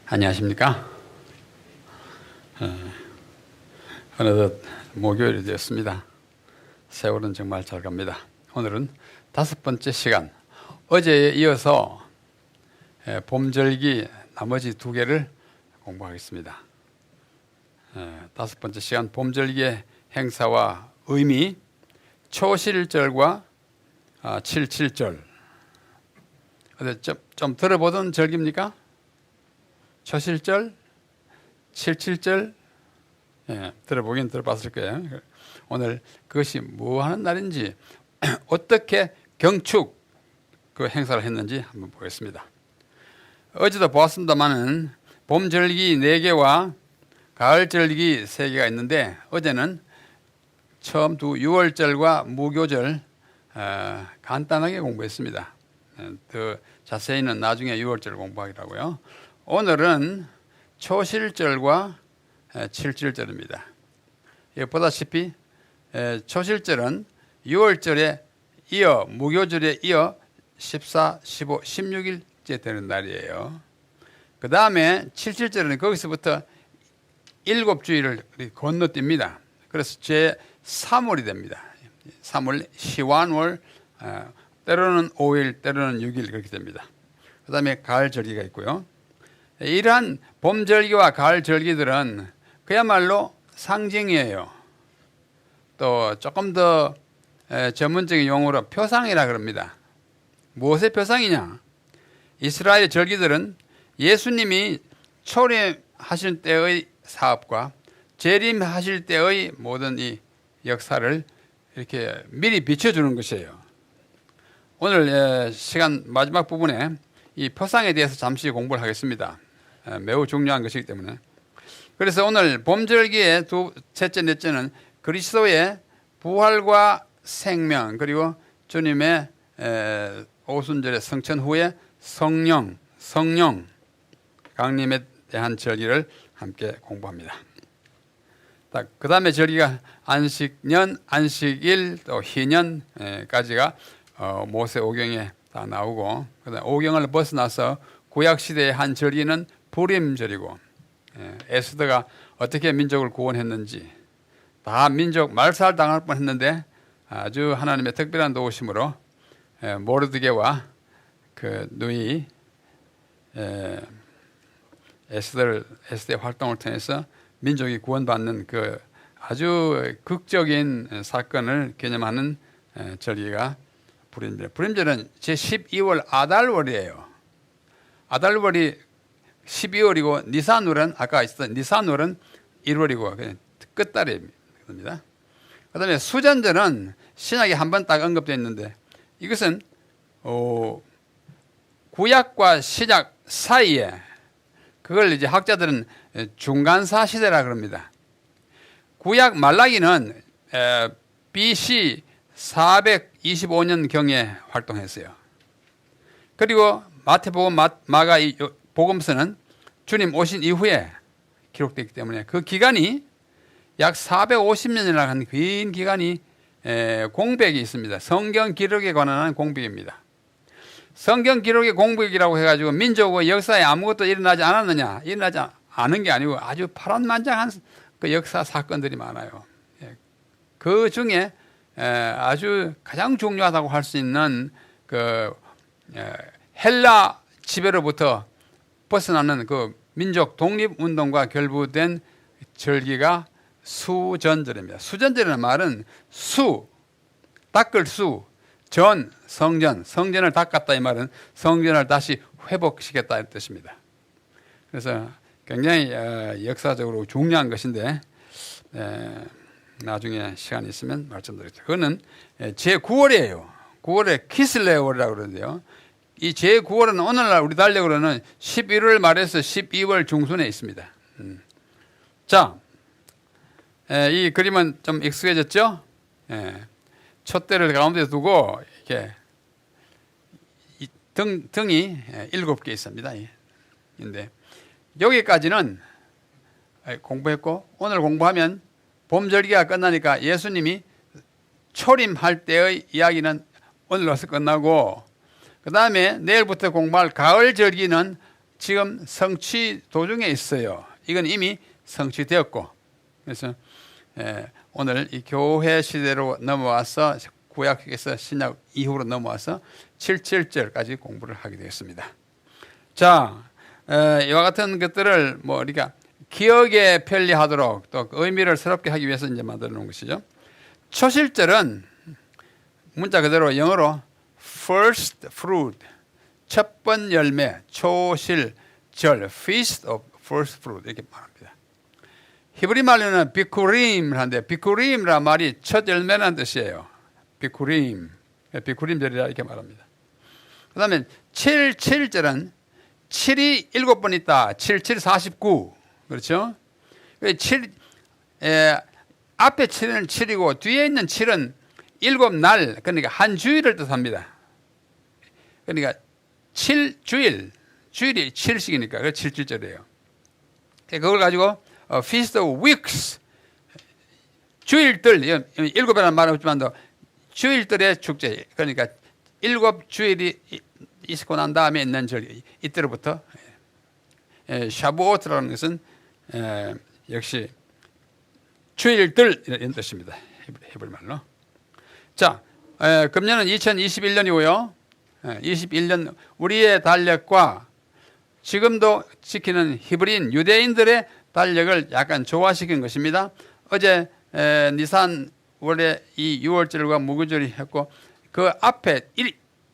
안녕하십니까? 어느덧 목요일이 되었습니다. 세월은 정말 잘 갑니다. 오늘은 5번째 시간, 어제에 이어서 봄절기 나머지 2개를 공부하겠습니다. 5번째 시간, 봄절기의 행사와 의미, 초실절과 77절. 좀 들어보던 절기입니까? 초실절, 77절, 들어보긴 들어봤을 거예요. 오늘 그것이 뭐 하는 날인지, 어떻게 경축 그 행사를 했는지 한번 보겠습니다. 어제도 보았습니다만은 봄절기 4개와 가을절기 3개가 있는데, 어제는 처음 6월절과 무교절 간단하게 공부했습니다. 더 자세히는 나중에 6월절 공부하기로 하고요. 오늘은 초실절과 77절입니다. 보다시피 초실절은 6월절에 이어 무교절에 이어 14, 15, 16일째 되는 날이에요. 그 다음에 77절은 거기서부터 7주일을 건너뜁니다. 그래서 제3월이 됩니다. 3월, 시완월, 때로는 5일, 때로는 6일 그렇게 됩니다. 그 다음에 가을절기가 있고요. 이러한 봄절기와 가을절기들은 그야말로 상징이에요. 또 조금 더 전문적인 용어로 표상이라 그럽니다. 무엇의 표상이냐? 이스라엘 절기들은 예수님이 초림하실 때의 사업과 재림하실 때의 모든 이 역사를 이렇게 미리 비춰주는 것이에요. 오늘 시간 마지막 부분에 이 표상에 대해서 잠시 공부를 하겠습니다. 매우 중요한 것이기 때문에. 그래서 오늘 봄절기의 셋째, 넷째는 그리스도의 부활과 생명, 그리고 주님의 오순절의 성천 후에 성령, 강림에 대한 절기를 함께 공부합니다. 그 다음에 절기가 안식년, 안식일, 또 희년까지가 모세오경에 다 나오고, 그다음 오경을 벗어나서 구약시대의 한 절기는 부림절이고, 에스더가 어떻게 민족을 구원했는지, 다 민족 말살 당할 뻔했는데 아주 하나님의 특별한 도우심으로 모르드게와 그 누이 에스더의 활동을 통해서 민족이 구원받는 그 아주 극적인 사건을 기념하는 절기가 부림절. 부림절은 제12월 아달월이에요. 아달월이 12월이고 니산월은 아까 있었던 니산월은 1월이고 끝달입니다. 그 다음에 수전절은 신약에 한 번 딱 언급되어 있는데, 이것은 구약과 시작 사이에, 그걸 이제 학자들은 중간사 시대라 그럽니다. 구약 말라기는 BC 425년경에 활동했어요. 그리고 마태복음, 마가 복음서는 주님 오신 이후에 기록되기 때문에 그 기간이 약 450년이나 하는 긴 기간이 공백이 있습니다. 성경 기록에 관한 공백입니다. 성경 기록의 공백이라고 해가지고 민족의 역사에 아무것도 일어나지 않았느냐? 일어나지 않은 게 아니고 아주 파란만장한 그 역사 사건들이 많아요. 그 중에 아주 가장 중요하다고 할 수 있는 그 헬라 지배로부터 벗어나는 그 민족 독립운동과 결부된 절기가 수전절입니다. 수전절이라는 말은 닦을 성전을 닦았다 이 말은 성전을 다시 회복시켰다 이 뜻입니다. 그래서 굉장히 역사적으로 중요한 것인데 나중에 시간이 있으면 말씀드리겠습니다. 그거는 제9월이에요. 9월에 키슬레월이라고 그러는데요. 이 제9월은 오늘날 우리 달력으로는 11월 말에서 12월 중순에 있습니다. 자, 이 그림은 좀 익숙해졌죠? 촛대를 가운데 두고 이렇게 등이 7개 있습니다. 근데 여기까지는 공부했고, 오늘 공부하면 봄절기가 끝나니까 예수님이 초림할 때의 이야기는 오늘 와서 끝나고, 그 다음에 내일부터 공부할 가을 절기는 지금 성취 도중에 있어요. 이건 이미 성취되었고, 그래서 오늘 이 교회 시대로 넘어와서 구약에서 신약 이후로 넘어와서 77절까지 공부를 하게 되었습니다. 자, 이와 같은 것들을 뭐 우리가 기억에 편리하도록 또 의미를 새롭게 하기 위해서 이제 만들어 놓은 것이죠. 초실절은 문자 그대로 영어로 first fruit, 첫 번 열매, 초실절, feast of first fruit 이렇게 말합니다. 히브리 말로는 비쿠림을 하는데 비쿠림이라는 말이 첫 열매라는 뜻이에요. 비쿠림, 비쿠림절이라 이렇게 말합니다. 그 다음에 7절은 7이 7번 있다. 7, 7, 49. 그렇죠? 7, 앞에 7은 7이고 뒤에 있는 7은 7날, 그러니까 한 주일을 뜻합니다. 그러니까 7주일, 주일이 7식이니까 그래서 7절이에요. 그걸 가지고 Feast of Weeks, 주일들, 7이라는 말은 없지만 주일들의 축제, 그러니까 7주일이 있고 난 다음에 있는 절, 이때로부터 샤부오트라는 것은 역시 주일들 이런 뜻입니다. 히브리 말로. 자, 금년은 2021년이고요. 21년 우리의 달력과 지금도 지키는 히브리인 유대인들의 달력을 약간 조화시킨 것입니다. 어제 니산 원래 이 6월절과 무교절이 했고 그 앞에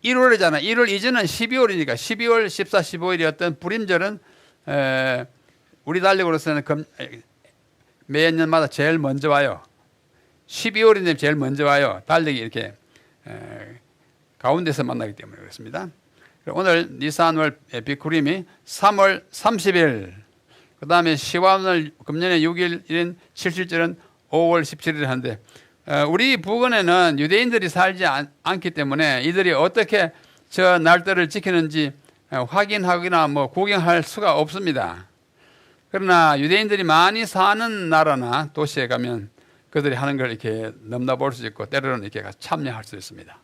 1월이잖아. 1월 이전은 12월이니까 12월 14, 15일이었던 불임절은 우리 달력으로서는 매년마다 제일 먼저 와요. 12월이 되면 제일 먼저 와요. 달력이 이렇게 가운데서 만나기 때문에 그렇습니다. 오늘 니산월 비쿠림이 3월 30일, 그 다음에 시완월 금년에 6일인 77절은 5월 17일 한데 우리 부근에는 유대인들이 살지 않기 때문에 이들이 어떻게 저 날짜를 지키는지 확인하거나 뭐 구경할 수가 없습니다. 그러나 유대인들이 많이 사는 나라나 도시에 가면 그들이 하는 걸 이렇게 넘나볼 수 있고 때로는 이렇게 참여할 수 있습니다.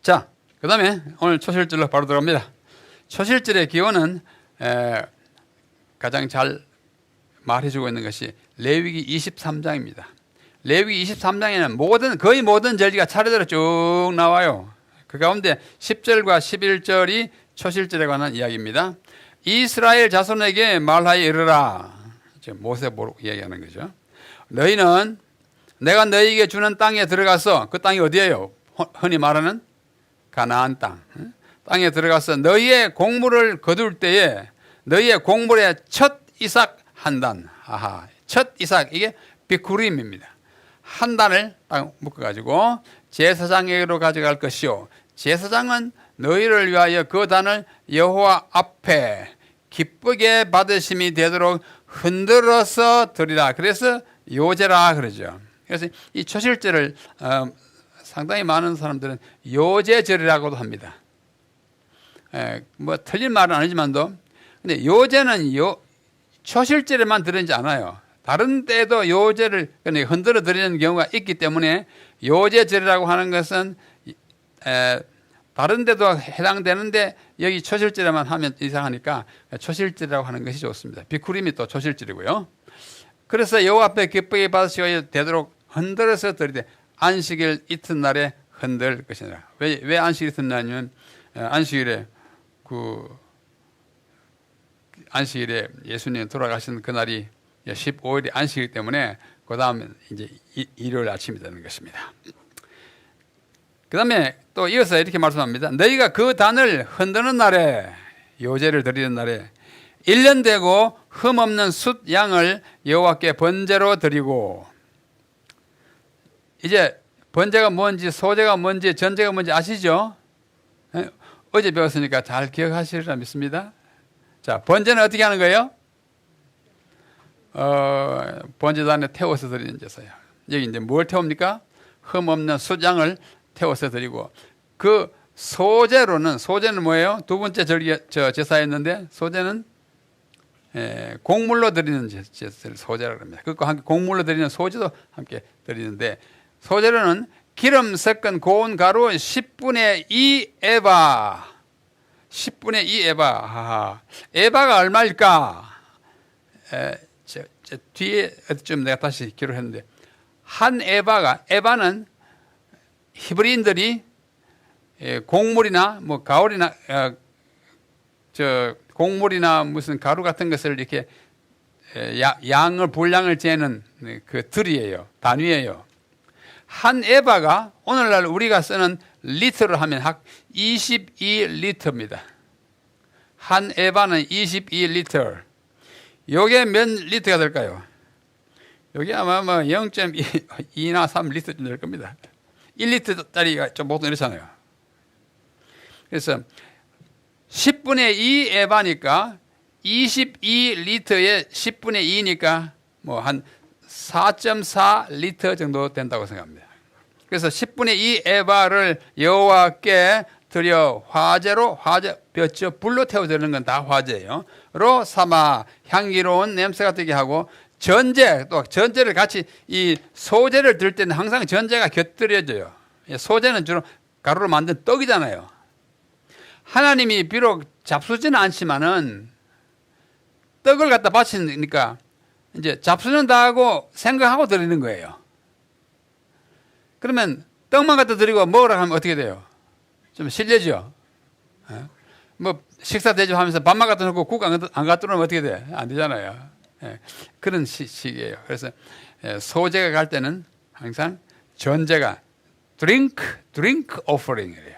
자, 그 다음에 오늘 초실절로 바로 들어갑니다. 초실절의 기원은 가장 잘 말해주고 있는 것이 레위기 23장입니다. 레위기 23장에는 거의 모든 절기가 차례대로 쭉 나와요. 그 가운데 10절과 11절이 초실절에 관한 이야기입니다. 이스라엘 자손에게 말하여 이르라. 모세보고 이야기하는 거죠. 너희는 내가 너희에게 주는 땅에 들어가서, 그 땅이 어디예요? 흔히 말하는 가나안 땅. 땅에 들어가서 너희의 곡물을 거둘 때에 너희의 곡물의 첫 이삭 한 단. 아하, 첫 이삭, 이게 비쿠림입니다. 한 단을 딱 묶어가지고 제사장에게로 가져갈 것이요. 제사장은 너희를 위하여 그 단을 여호와 앞에 기쁘게 받으심이 되도록 흔들어서 드리라. 그래서 요제라 그러죠. 그래서 이 초실절을 상당히 많은 사람들은 요제절이라고도 합니다. 뭐 틀린 말은 아니지만도, 근데 요제는 초실절에만 들어있지 않아요. 다른 때도 요제를 흔들어 드리는 경우가 있기 때문에 요제절이라고 하는 것은 다른 데도 해당되는데 여기 초실절에만 하면 이상하니까 초실절이라고 하는 것이 좋습니다. 비쿠림이 또 초실절이고요. 그래서 여호와 앞에 기쁘게 받으시게 되도록 흔들어서 드리되 안식일 이튿날에 흔들 것이니라. 왜 안식일 이튿날이냐면 안식일에 예수님 돌아가신 그날이 15일이 안식이기 때문에 그 다음에 이제 일요일 아침이 되는 것입니다. 그 다음에 또 이어서 이렇게 말씀합니다. 너희가 그 단을 흔드는 날에, 요제를 드리는 날에 1년 되고 흠없는 숫 양을 여호와께 번제로 드리고, 이제 번제가 뭔지 소제가 뭔지 전제가 뭔지 아시죠? 어제 배웠으니까 잘 기억하시리라 믿습니다. 자, 번제는 어떻게 하는 거예요? 번제단에 태워서 드리는 제사예요. 여기 이제 뭘 태웁니까? 흠없는 숫양을 태워서 드리고, 그 소제는 뭐예요? 두 번째 제사였는데 소제는 곡물로 드리는 제사를 소제라고 합니다. 그것과 함께 곡물로 드리는 소제도 함께 드리는데, 소제로는 기름 섞은 고운 가루 10분의 2 에바, 10분의 2 에바. 에바가 얼마일까? 뒤에 좀 내가 다시 기록했는데, 한 에바는 히브리인들이 곡물이나 뭐 가을이나 곡물이나 무슨 가루 같은 것을 이렇게 분량을 재는 그 들이에요. 단위예요. 한 에바가 오늘날 우리가 쓰는 리터로 하면 22리터입니다. 한 에바는 22리터. 요게 몇 리터가 될까요? 요게 아마 뭐 0.2나 3리터 될 겁니다. 1리터짜리가 좀 보통 이렇잖아요. 그래서 10분의 2 에바니까 22리터에 10분의 2니까 뭐 한 4.4리터 정도 된다고 생각합니다. 그래서 10분의 2 에바를 여호와께 드려 불로 태워드리는 건 다 화제예요. 로 삼아 향기로운 냄새가 되게 하고 전제를 같이 이 소제를 들 때는 항상 전제가 곁들여져요. 소제는 주로 가루로 만든 떡이잖아요. 하나님이 비록 잡수지는 않지만은 떡을 갖다 바치니까 이제 잡수는 다 하고 생각하고 드리는 거예요. 그러면 떡만 갖다 드리고 먹으라고 하면 어떻게 돼요? 좀 실례죠. 뭐 식사 대접하면서 밥만 갖다 놓고 국 안 갖다 놓으면 어떻게 돼? 안 되잖아요. 그런 식이에요. 그래서 소제가 갈 때는 항상 전제가 drink offering이래요.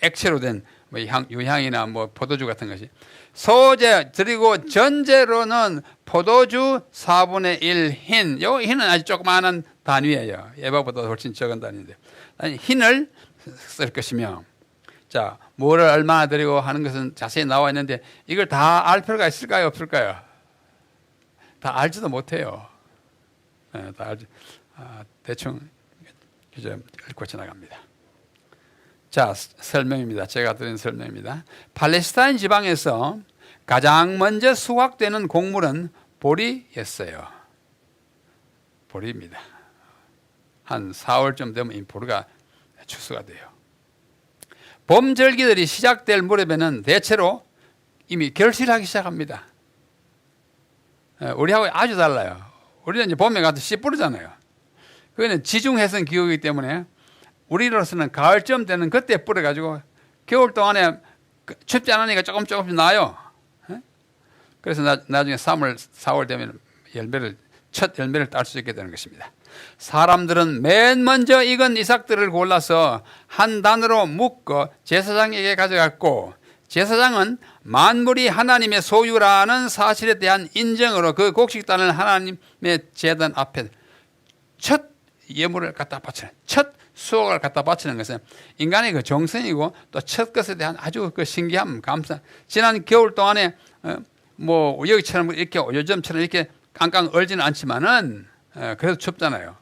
액체로 된 뭐 유향이나 뭐 포도주 같은 것이 소제 드리고 전제로는 포도주 4분의 1 흰. 요 흰은 아주 조그마한 단위예요. 에바보다 훨씬 적은 단위인데 흰을 쓸 것이며, 자 뭐를 얼마나 드리고 하는 것은 자세히 나와 있는데 이걸 다 알 필요가 있을까요, 없을까요? 다 알지도 못해요. 다 알지. 대충 그저 읽고 지나갑니다. 자, 설명입니다. 제가 드린 설명입니다. 팔레스타인 지방에서 가장 먼저 수확되는 곡물은 보리였어요. 보리입니다. 한 4월쯤 되면 이 보리가 추수가 돼요. 봄 절기들이 시작될 무렵에는 대체로 이미 결실하기 시작합니다. 우리하고 아주 달라요. 우리는 이제 봄에 가서 씨 뿌리잖아요. 그거는 지중해성 기후이기 때문에 우리로서는 가을쯤 되는 그때 뿌려가지고 겨울 동안에 춥지 않으니까 조금씩 나요. 그래서 나중에 3월, 4월 되면 첫 열매를 딸 수 있게 되는 것입니다. 사람들은 맨 먼저 익은 이삭들을 골라서 한 단으로 묶어 제사장에게 가져갔고, 제사장은 만물이 하나님의 소유라는 사실에 대한 인정으로 그 곡식단을 하나님의 제단 앞에 첫 예물을 갖다 바치는, 첫 수확을 갖다 바치는 것은 인간의 그 정성이고 또 첫 것에 대한 아주 그 신기함, 감사. 지난 겨울 동안에 뭐 여기처럼 이렇게 요즘처럼 이렇게 깡깡 얼지는 않지만은 그래도 춥잖아요.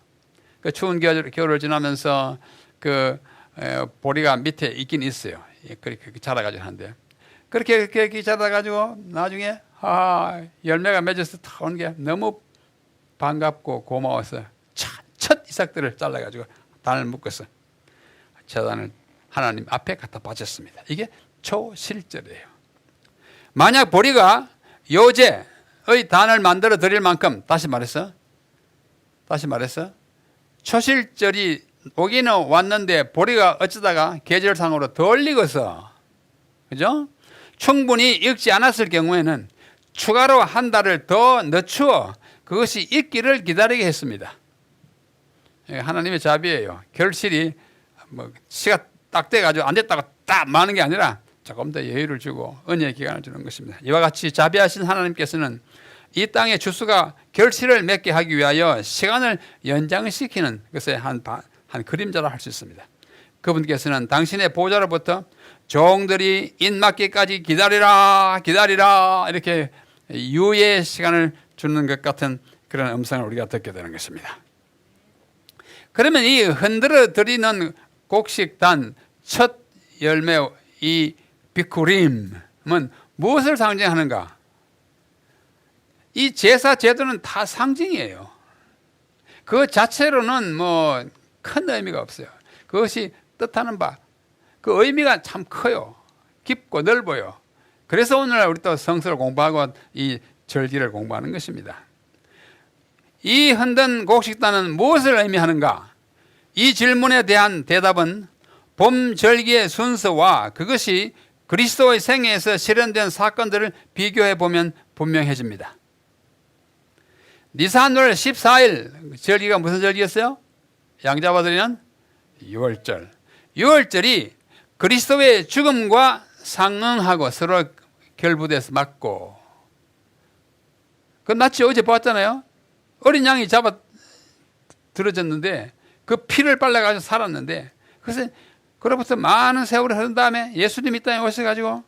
그 추운 겨울을 지나면서 그 보리가 밑에 있긴 있어요. 그렇게 자라가지고 하는데, 그렇게 자라가지고 나중에 열매가 맺어서 탁 오는 게 너무 반갑고 고마워서 첫 이삭들을 잘라가지고 단을 묶어서 제단을 하나님 앞에 갖다 바쳤습니다. 이게 초실절이에요. 만약 보리가 요제의 단을 만들어 드릴 만큼, 다시 말해서 초실절이 오기는 왔는데 보리가 어쩌다가 계절상으로 덜 익어서, 그죠? 충분히 익지 않았을 경우에는 추가로 한 달을 더 늦추어 그것이 익기를 기다리게 했습니다. 하나님의 자비예요. 결실이 뭐 시가 딱 돼가지고 안 됐다고 딱 마는 게 아니라 조금 더 여유를 주고 은혜의 기간을 주는 것입니다. 이와 같이 자비하신 하나님께서는 이 땅의 주수가 결실을 맺게 하기 위하여 시간을 연장시키는 것의 한 그림자라 할 수 있습니다. 그분께서는 당신의 보좌로부터 종들이 입맞기까지 기다리라 이렇게 유예의 시간을 주는 것 같은 그런 음성을 우리가 듣게 되는 것입니다. 그러면 이 흔들어 드리는 곡식단 첫 열매, 이 비쿠림은 무엇을 상징하는가? 이 제사 제도는 다 상징이에요. 그 자체로는 뭐 큰 의미가 없어요. 그것이 뜻하는 바, 그 의미가 참 커요. 깊고 넓어요. 그래서 오늘날 우리 또 성서를 공부하고 이 절기를 공부하는 것입니다. 이 흔든 곡식단은 무엇을 의미하는가? 이 질문에 대한 대답은 봄 절기의 순서와 그것이 그리스도의 생애에서 실현된 사건들을 비교해 보면 분명해집니다. 니산월 14일 절기가 무슨 절기였어요? 양잡아드리는 유월절. 유월절이 그리스도의 죽음과 상응하고 서로 결부돼서 맞고, 그 마치 어제 보았잖아요. 어린 양이 잡아 들어졌는데 그 피를 빨라가지고 살았는데, 그래서 그로부터 많은 세월이 흐른 다음에 예수님이 이 땅에 오셔가지고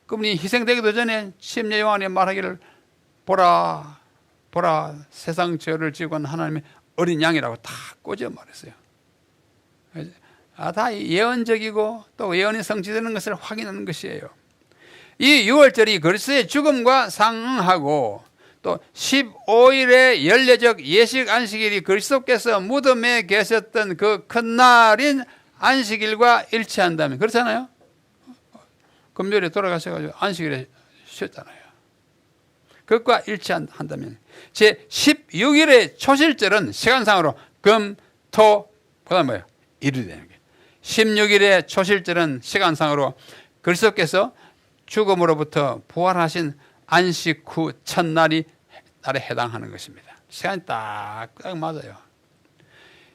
그분이 희생되기도 전에 침례 요한이 말하기를 보라 세상 죄를 지고 간 하나님의 어린 양이라고 다 꽂아 말했어요. 다 예언적이고 또 예언이 성취되는 것을 확인하는 것이에요. 이 유월절이 그리스도의 죽음과 상응하고 또 15일의 연례적 예식 안식일이 그리스도께서 무덤에 계셨던 그 큰 날인 안식일과 일치한다면, 그렇잖아요. 금요일에 돌아가셔가지고 안식일에 쉬었잖아요. 그것과 일치한다면 제 16일의 초실절은 시간상으로 금, 토, 그 다음 뭐예요? 일이 되는 거예요. 16일의 초실절은 시간상으로 그리스도께서 죽음으로부터 부활하신 안식 후 첫날에 해당하는 것입니다. 시간이 딱 맞아요.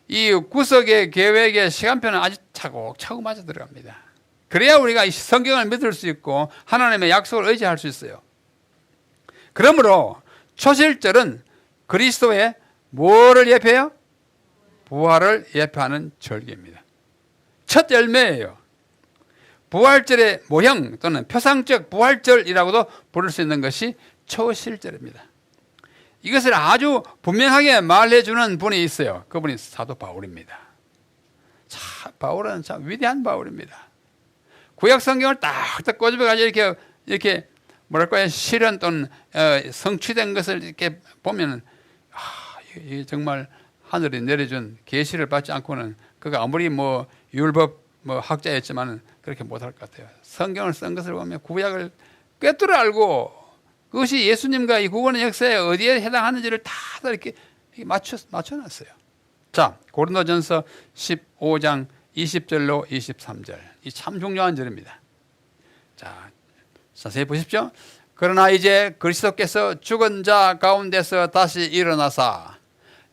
이 구석의 계획의 시간표는 아주 차곡차곡 맞아 들어갑니다. 그래야 우리가 이 성경을 믿을 수 있고 하나님의 약속을 의지할 수 있어요. 그러므로 초실절은 그리스도의 뭐를 예표해요? 부활을 예표하는 절기입니다. 첫 열매예요. 부활절의 모형 또는 표상적 부활절이라고도 부를 수 있는 것이 초실절입니다. 이것을 아주 분명하게 말해주는 분이 있어요. 그분이 사도 바울입니다. 바울은 참 위대한 바울입니다. 구약 성경을 딱딱 꼬집어가지고 이렇게 뭐랄까요, 실현 또는 성취된 것을 이렇게 보면은 이게 정말 하늘이 내려준 계시를 받지 않고는 그가 아무리 뭐 율법 학자였지만은 그렇게 못할 것 같아요. 성경을 쓴 것을 보면 구약을 꿰뚫어 알고 그것이 예수님과 이 구원의 역사에 어디에 해당하는지를 다 이렇게 맞춰놨어요. 자, 고린도전서 15장 20절로 23절. 이 참 중요한 절입니다. 자, 자세히 보십시오. 그러나 이제 그리스도께서 죽은 자 가운데서 다시 일어나사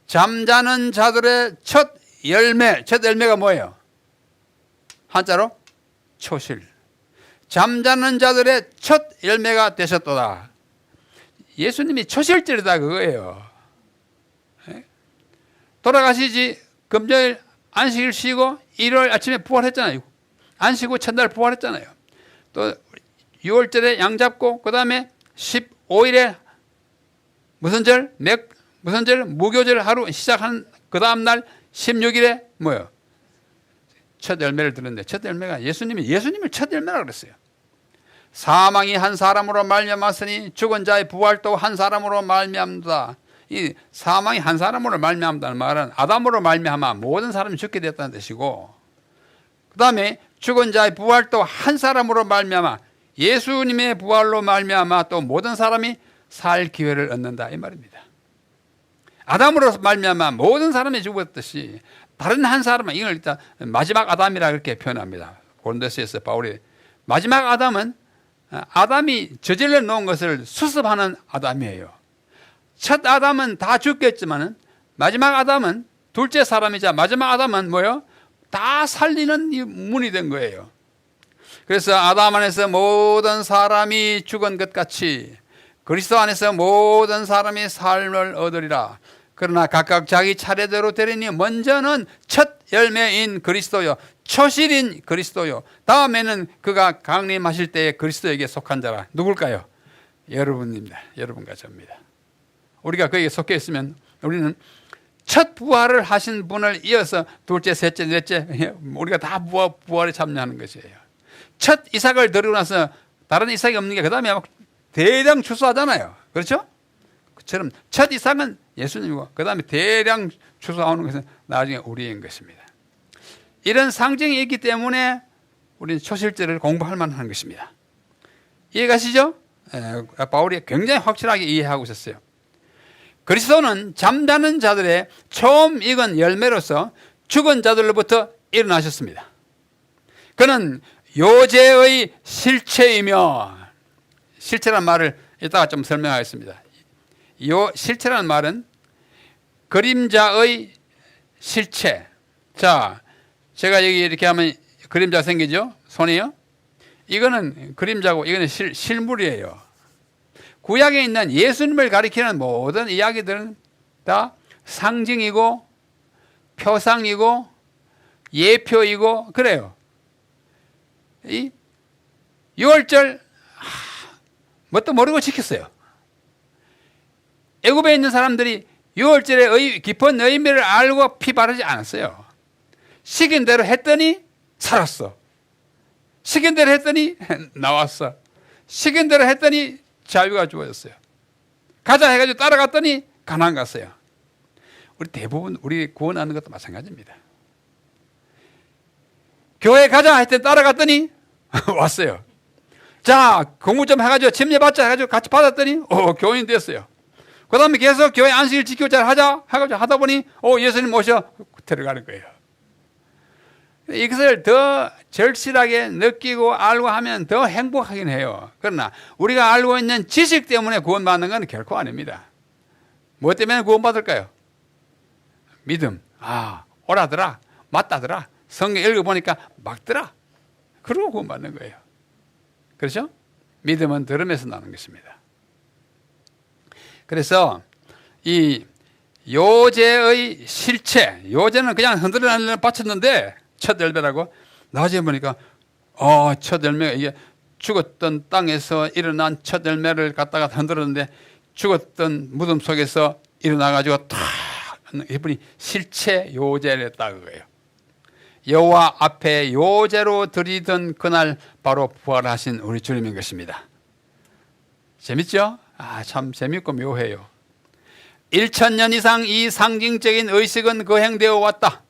잠자는 자들의 첫 열매가 뭐예요? 한자로 초실. 잠자는 자들의 첫 열매가 되셨도다. 예수님이 초실절이다 그거예요. 돌아가시지 금요일 안식일 쉬고 일요일 아침에 부활했잖아요. 안식 후 첫날 부활했잖아요. 또 6월절에 양 잡고 그 다음에 15일에 무슨 절? 무슨 절? 무교절 하루 시작한 그 다음날 16일에 뭐예요? 첫 열매를 들었는데 첫 열매가 예수님을 첫 열매라고 그랬어요. 사망이 한 사람으로 말미암았으니 죽은 자의 부활도 한 사람으로 말미암다. 이 사망이 한 사람으로 말미암다는 말은 아담으로 말미암아 모든 사람이 죽게 됐다는 뜻이고, 그 다음에 죽은 자의 부활도 한 사람으로 말미암아 예수님의 부활로 말미암아 또 모든 사람이 살 기회를 얻는다 이 말입니다. 아담으로 말미암아 모든 사람이 죽었듯이 다른 한 사람은 이걸 일단 마지막 아담이라 그렇게 표현합니다. 고린도서에서 바울이 마지막 아담은 아담이 저질러 놓은 것을 수습하는 아담이에요. 첫 아담은 다 죽겠지만 마지막 아담은 둘째 사람이자 마지막 아담은 뭐예요? 다 살리는 문이 된 거예요. 그래서 아담 안에서 모든 사람이 죽은 것 같이 그리스도 안에서 모든 사람이 삶을 얻으리라. 그러나 각각 자기 차례대로 되리니 먼저는 첫 열매인 그리스도요, 초실인 그리스도요, 다음에는 그가 강림하실 때에 그리스도에게 속한 자라. 누굴까요? 여러분입니다. 여러분과 저입니다. 우리가 거기에 속해 있으면 우리는 첫 부활을 하신 분을 이어서 둘째, 셋째, 넷째 우리가 다 부활에 참여하는 것이에요. 첫 이삭을 드리고 나서 다른 이삭이 없는 게 그 다음에 막 대량 추수하잖아요. 그렇죠? 그처럼 첫 이삭은 예수님이고 그 다음에 대량 추수하는 것은 나중에 우리인 것입니다. 이런 상징이 있기 때문에 우리는 초실제를 공부할 만한 것입니다. 이해가시죠? 바울이 굉장히 확실하게 이해하고 있었어요. 그리스도는 잠자는 자들의 처음 익은 열매로서 죽은 자들로부터 일어나셨습니다. 그는 요제의 실체이며, 실체란 말을 이따가 좀 설명하겠습니다. 실체라는 말은 그림자의 실체. 자, 제가 여기 이렇게 하면 그림자 생기죠? 손이요? 이거는 그림자고 이거는 실물이에요. 구약에 있는 예수님을 가리키는 모든 이야기들은 다 상징이고 표상이고 예표이고 그래요. 이 6월절 뭣도 모르고 지켰어요. 애굽에 있는 사람들이 6월절의 깊은 의미를 알고 피 바르지 않았어요. 시킨 대로 했더니 살았어. 시킨 대로 했더니 나왔어. 시킨 대로 했더니 자유가 주어졌어요. 가자 해가지고 따라갔더니 가나안 갔어요. 우리 대부분 우리 구원하는 것도 마찬가지입니다. 교회 가자 할 때 따라갔더니 왔어요. 자, 공부 좀 해가지고 침례 받자 해가지고 같이 받았더니 교인 됐어요. 그 다음에 계속 교회 안식일 지키고 잘 하자 해가지고 하다 보니 예수님 모셔 들어가는 거예요. 이것을 더 절실하게 느끼고 알고 하면 더 행복하긴 해요. 그러나 우리가 알고 있는 지식 때문에 구원받는 건 결코 아닙니다. 뭐 때문에 구원받을까요? 믿음. 오라더라. 맞다더라. 성경 읽어보니까 맞더라. 그러고 구원받는 거예요. 그렇죠? 믿음은 들음에서 나는 것입니다. 그래서 이 요제의 실체, 요제는 그냥 흔들어 바쳤는데 첫 열매라고 나중에 보니까 첫 열매가 이게 죽었던 땅에서 일어난 첫 열매를 갖다가 흔들었는데 죽었던 무덤 속에서 일어나가지고 탁 이분이 실체 요제를 했다 그거예요. 여호와 앞에 요제로 드리던 그날 바로 부활하신 우리 주님인 것입니다. 재밌죠? 참 재밌고 묘해요. 1000년 이상 이 상징적인 의식은 거행되어 왔다.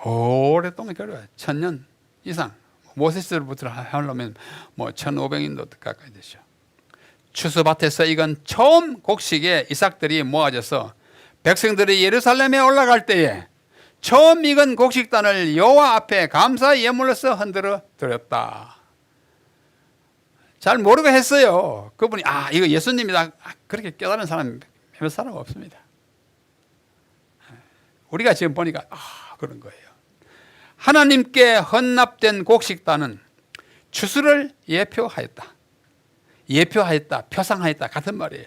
오랫동안 걸려요. 1000년 이상. 모세스로부터 하려면 1500년도 가까이 되죠. 추수밭에서 익은 처음 곡식의 이삭들이 모아져서 백성들이 예루살렘에 올라갈 때에 처음 익은 곡식단을 여호와 앞에 감사 예물로서 흔들어 드렸다. 잘 모르고 했어요. 그분이 이거 예수님이다. 그렇게 깨달은 사람 몇 사람 없습니다. 우리가 지금 보니까 그런 거예요. 하나님께 헌납된 곡식단은 추수를 예표하였다. 예표하였다. 표상하였다. 같은 말이에요.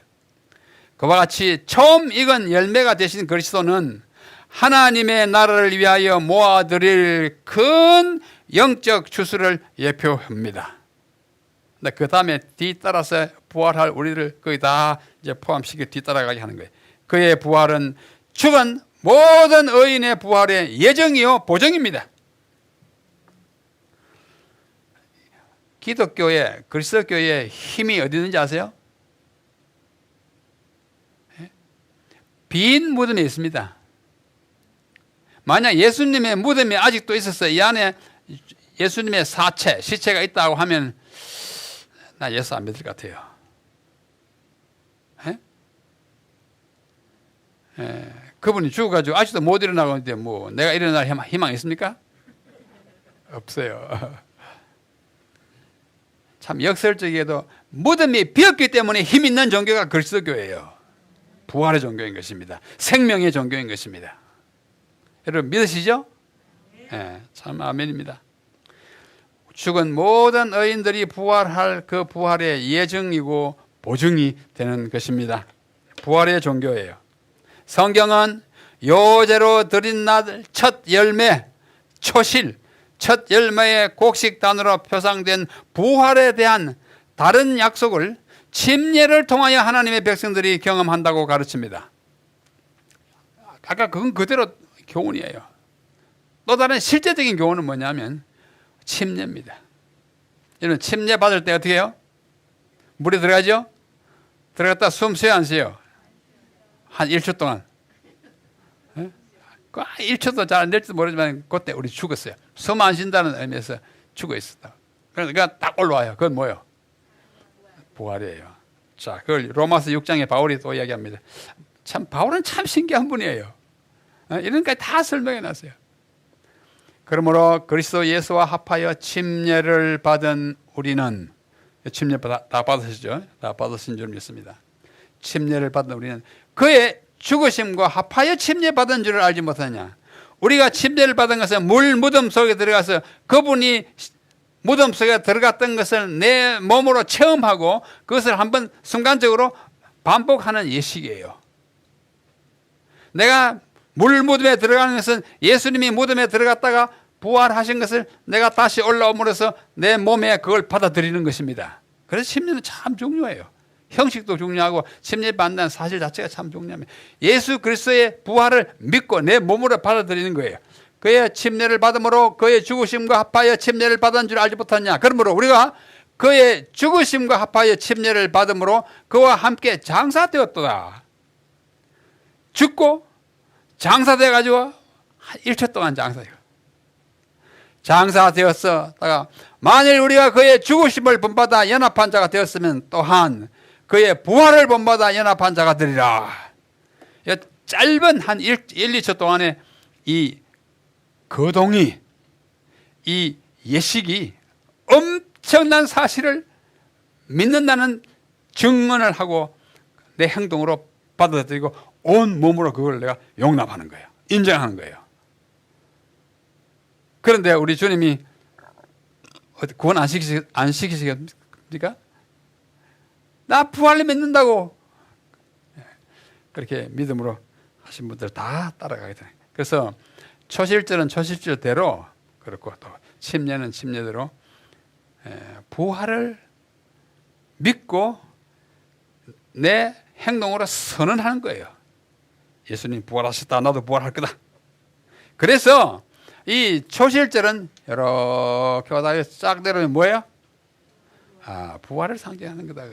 그와 같이 처음 익은 열매가 되신 그리스도는 하나님의 나라를 위하여 모아드릴 큰 영적 추수를 예표합니다. 그 다음에 뒤따라서 부활할 우리를 거의 다 이제 포함시켜 뒤따라가게 하는 거예요. 그의 부활은 죽은 모든 의인의 부활의 예정이요 보정입니다. 기독교의 그리스도교의 힘이 어디 있는지 아세요? 빈 무덤에 있습니다. 만약 예수님의 무덤이 아직도 있었어요. 이 안에 예수님의 시체가 있다고 하면 나 예수 안 믿을 것 같아요. 그분이 죽어가지고 아직도 못 일어나고 있는데 내가 일어날 희망 있습니까? 없어요. 참 역설적이게도 무덤이 비었기 때문에 힘 있는 종교가 그리스도교예요. 부활의 종교인 것입니다. 생명의 종교인 것입니다. 여러분 믿으시죠? 참 아멘입니다. 죽은 모든 의인들이 부활할 그 부활의 예정이고 보증이 되는 것입니다. 부활의 종교예요. 성경은 요제로 드린 날 첫 열매, 초실, 첫 열매의 곡식단으로 표상된 부활에 대한 다른 약속을 침례를 통하여 하나님의 백성들이 경험한다고 가르칩니다. 아까 그건 그대로 교훈이에요. 또 다른 실제적인 교훈은 뭐냐면 침례입니다. 여러분 침례 받을 때 어떻게 해요? 물에 들어가죠? 들어갔다 숨 쉬어요 안 쉬어요? 한 1초 동안. 그 1초도 잘 안 될지도 모르지만 그때 우리 죽었어요. 숨 안 쉰다는 의미에서 죽어 있었다. 그러니까 딱 올라와요. 그건 뭐예요? 부활이에요. 자, 그걸 로마서 6장에 바울이 또 이야기합니다. 참 바울은 참 신기한 분이에요. 이런 것까지 다 설명해 놨어요. 그러므로 그리스도 예수와 합하여 침례를 받은 우리는, 침례 다 받으시죠? 다 받으신 줄 믿습니다. 침례를 받은 우리는 그의 죽으심과 합하여 침례받은 줄을 알지 못하냐. 우리가 침례를 받은 것은 물 무덤 속에 들어가서 그분이 무덤 속에 들어갔던 것을 내 몸으로 체험하고 그것을 한번 순간적으로 반복하는 예식이에요. 내가 물 무덤에 들어가는 것은 예수님이 무덤에 들어갔다가 부활하신 것을 내가 다시 올라옴으로써 내 몸에 그걸 받아들이는 것입니다. 그래서 침례는 참 중요해요. 형식도 중요하고 침례 받는 사실 자체가 참 중요합니다. 예수 그리스도의 부활을 믿고 내 몸으로 받아들이는 거예요. 그의 침례를 받음으로 그의 죽으심과 합하여 침례를 받은 줄 알지 못하냐. 그러므로 우리가 그의 죽으심과 합하여 침례를 받음으로 그와 함께 장사되었도다. 죽고 장사돼 가지고 1초 동안 장사되었다가 만일 우리가 그의 죽으심을 본받아 연합한 자가 되었으면 또한 그의 부활을 본받아 연합한 자가 되리라. 짧은 한 1, 2초 동안에 이 거동이, 이 예식이 엄청난 사실을 믿는다는 증언을 하고 내 행동으로 받아들이고 온 몸으로 그걸 내가 용납하는 거예요. 인정하는 거예요. 그런데 우리 주님이 구원 안 시키시겠습니까? 나 부활을 믿는다고. 그렇게 믿음으로 하신 분들 다 따라가게 돼요. 그래서 초실절은 초실절대로 그렇고 또 침례는 침례대로 부활을 믿고 내 행동으로 선언하는 거예요. 예수님 부활하셨다. 나도 부활할 거다. 그래서 이 초실절은 이렇게 와다 쫙 내려오면 뭐예요? 부활을 상징하는 거다.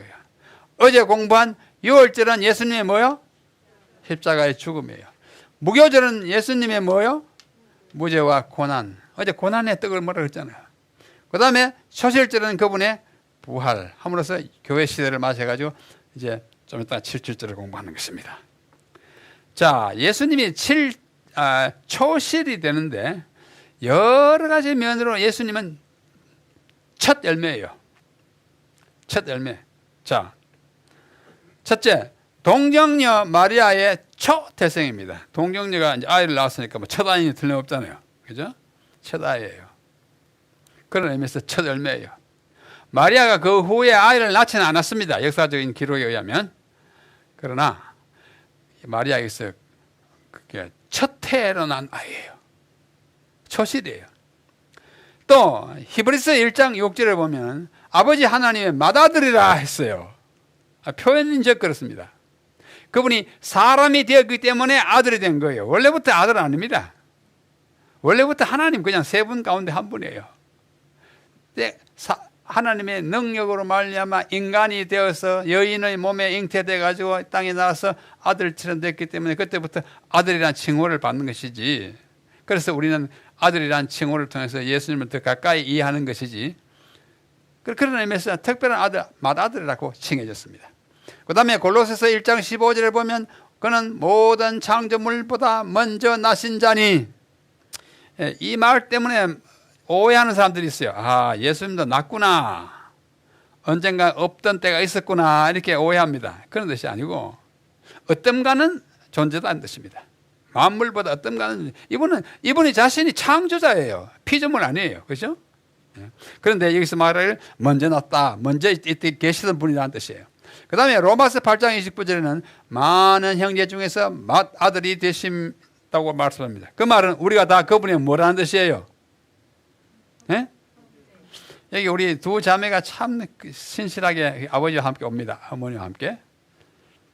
어제 공부한 유월절은 예수님의 뭐예요? 십자가의 죽음이에요. 무교절은 예수님의 뭐예요? 무죄와 고난. 어제 고난의 떡을 뭐라 그랬잖아요. 그 다음에 초실절은 그분의 부활 함으로써 교회 시대를 맞춰가지고 이제 좀 이따 77절을 공부하는 것입니다. 자, 예수님이 초실이 되는데 여러 가지 면으로 예수님은 첫 열매예요. 첫 열매. 자, 첫째, 동정녀 마리아의 초태생입니다. 동정녀가 이제 아이를 낳았으니까 뭐 첫 아이니 틀림없잖아요. 그죠? 첫 아이예요. 그런 의미에서 첫 열매예요. 마리아가 그 후에 아이를 낳지는 않았습니다. 역사적인 기록에 의하면. 그러나 마리아에서 그게 첫 태로 난 아이예요. 초실이에요. 또 히브리서 1장 6절을 보면 아버지 하나님의 맏아들이라 했어요. 표현인적 그렇습니다. 그분이 사람이 되었기 때문에 아들이 된 거예요. 원래부터 아들은 아닙니다. 원래부터 하나님 그냥 세 분 가운데 한 분이에요. 하나님의 능력으로 말미암아 인간이 되어서 여인의 몸에 잉태돼 가지고 땅에 나와서 아들처럼 됐기 때문에 그때부터 아들이라는 칭호를 받는 것이지. 그래서 우리는 아들이라는 칭호를 통해서 예수님을 더 가까이 이해하는 것이지. 그런 의미에서 특별한 아들, 맏아들이라고 칭해졌습니다. 그 다음에 골로새서 1장 15절을 보면 그는 모든 창조물보다 먼저 나신 자니. 이 말 때문에 오해하는 사람들이 있어요. 예수님도 낮구나. 언젠가 없던 때가 있었구나. 이렇게 오해합니다. 그런 뜻이 아니고 어떤가는 존재다는 뜻입니다. 만물보다 어떤가는 이분이 자신이 창조자예요. 피조물 아니에요. 그렇죠? 그런데 여기서 말을 먼저 났다. 먼저 이때 계시던 분이라는 뜻이에요. 그 다음에 로마서 8장 29절에는 많은 형제 중에서 맏아들이 되신다고 말씀합니다. 그 말은 우리가 다 그분이 뭐라는 뜻이에요? 네? 여기 우리 두 자매가 참 신실하게 아버지와 함께 옵니다. 어머니와 함께.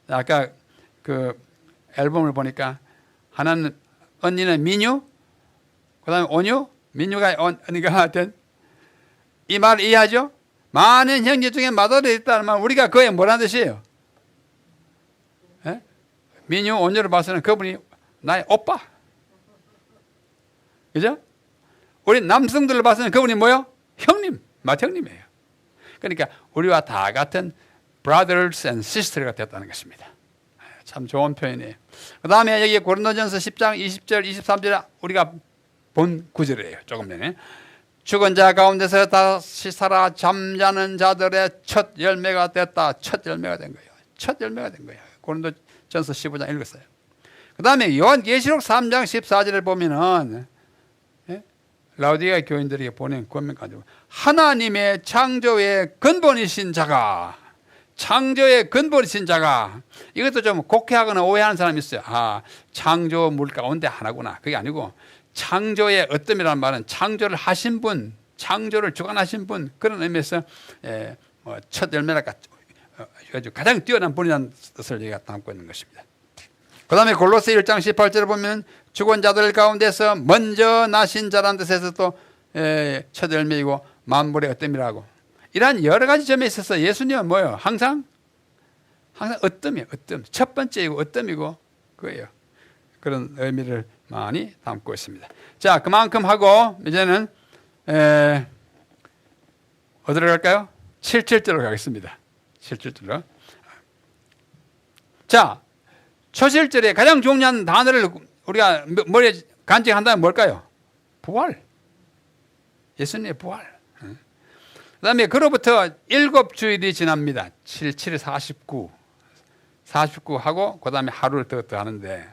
아까 그 앨범을 보니까 하나는 언니는 민유, 그 다음에 온유, 민유가 언니가 된 이 말 이해하죠? 많은 형제 중에 맏아들이 있다는 말 우리가 그게 뭐라는 뜻이에요? 네? 민유, 온유를 봐서는 그분이 나의 오빠. 그죠? 우리 남성들을 봐서는 그분이 뭐요? 형님, 맏형님이에요. 그러니까 우리와 다 같은 brothers and sisters가 됐다는 것입니다. 참 좋은 표현이에요. 그 다음에 여기 고린도전서 10장 20절 23절 우리가 본 구절이에요. 조금 전에 죽은 자 가운데서 다시 살아 잠자는 자들의 첫 열매가 됐다. 첫 열매가 된 거예요. 첫 열매가 된 거예요. 고린도전서 15장 읽었어요. 그 다음에 요한계시록 3장 14절을 보면은 라우디게아 교인들에게 보낸 권면 가지고 하나님의 창조의 근본이신 자가 이것도 좀 곡해하거나 오해하는 사람이 있어요. 창조물 가운데 하나구나. 그게 아니고 창조의 어뜸이라는 말은 창조를 하신 분, 창조를 주관하신 분 그런 의미에서 첫 열매랄까 가장 뛰어난 분이라는 뜻을 여기가 담고 있는 것입니다. 그 다음에 골로새 1장 18절을 보면 죽은 자들 가운데서 먼저 나신 자라는 뜻에서 또 첫 열매이고 만물의 어뜸이라고 이러한 여러 가지 점에 있어서 예수님은 뭐예요? 항상 어뜸이에요. 어뜸. 첫 번째이고 어뜸이고 그거예요. 그런 의미를 많이 담고 있습니다. 자, 그만큼 하고 이제는 어디로 갈까요? 77절로 가겠습니다. 77절로. 자, 초실절에 가장 중요한 단어를 우리가 머리에 간직한다면 뭘까요? 부활. 예수님의 부활. 그 다음에 그로부터 7주일이 지납니다. 7, 7에 49. 49 하고 그 다음에 하루를 더 하는데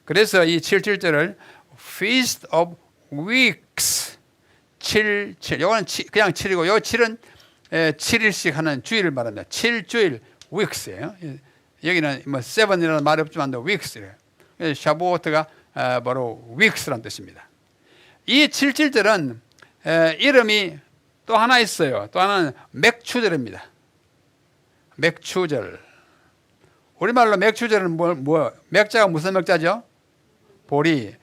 그래서 이 77절을 Feast of Weeks 7, 7. 요거는 그냥 7이고 요 7은 7일씩 하는 주일을 말합니다. 7주일 weeks예요. 여기는 뭐 7이라는 말이 없지만 weeks예요. 샤부오트가 바로 weeks라는 뜻입니다. 이 77절은 이름이 또 하나 있어요. 또 하나는 맥추절입니다. 맥추절. 우리말로 맥추절은 맥자가 무슨 맥자죠? 보리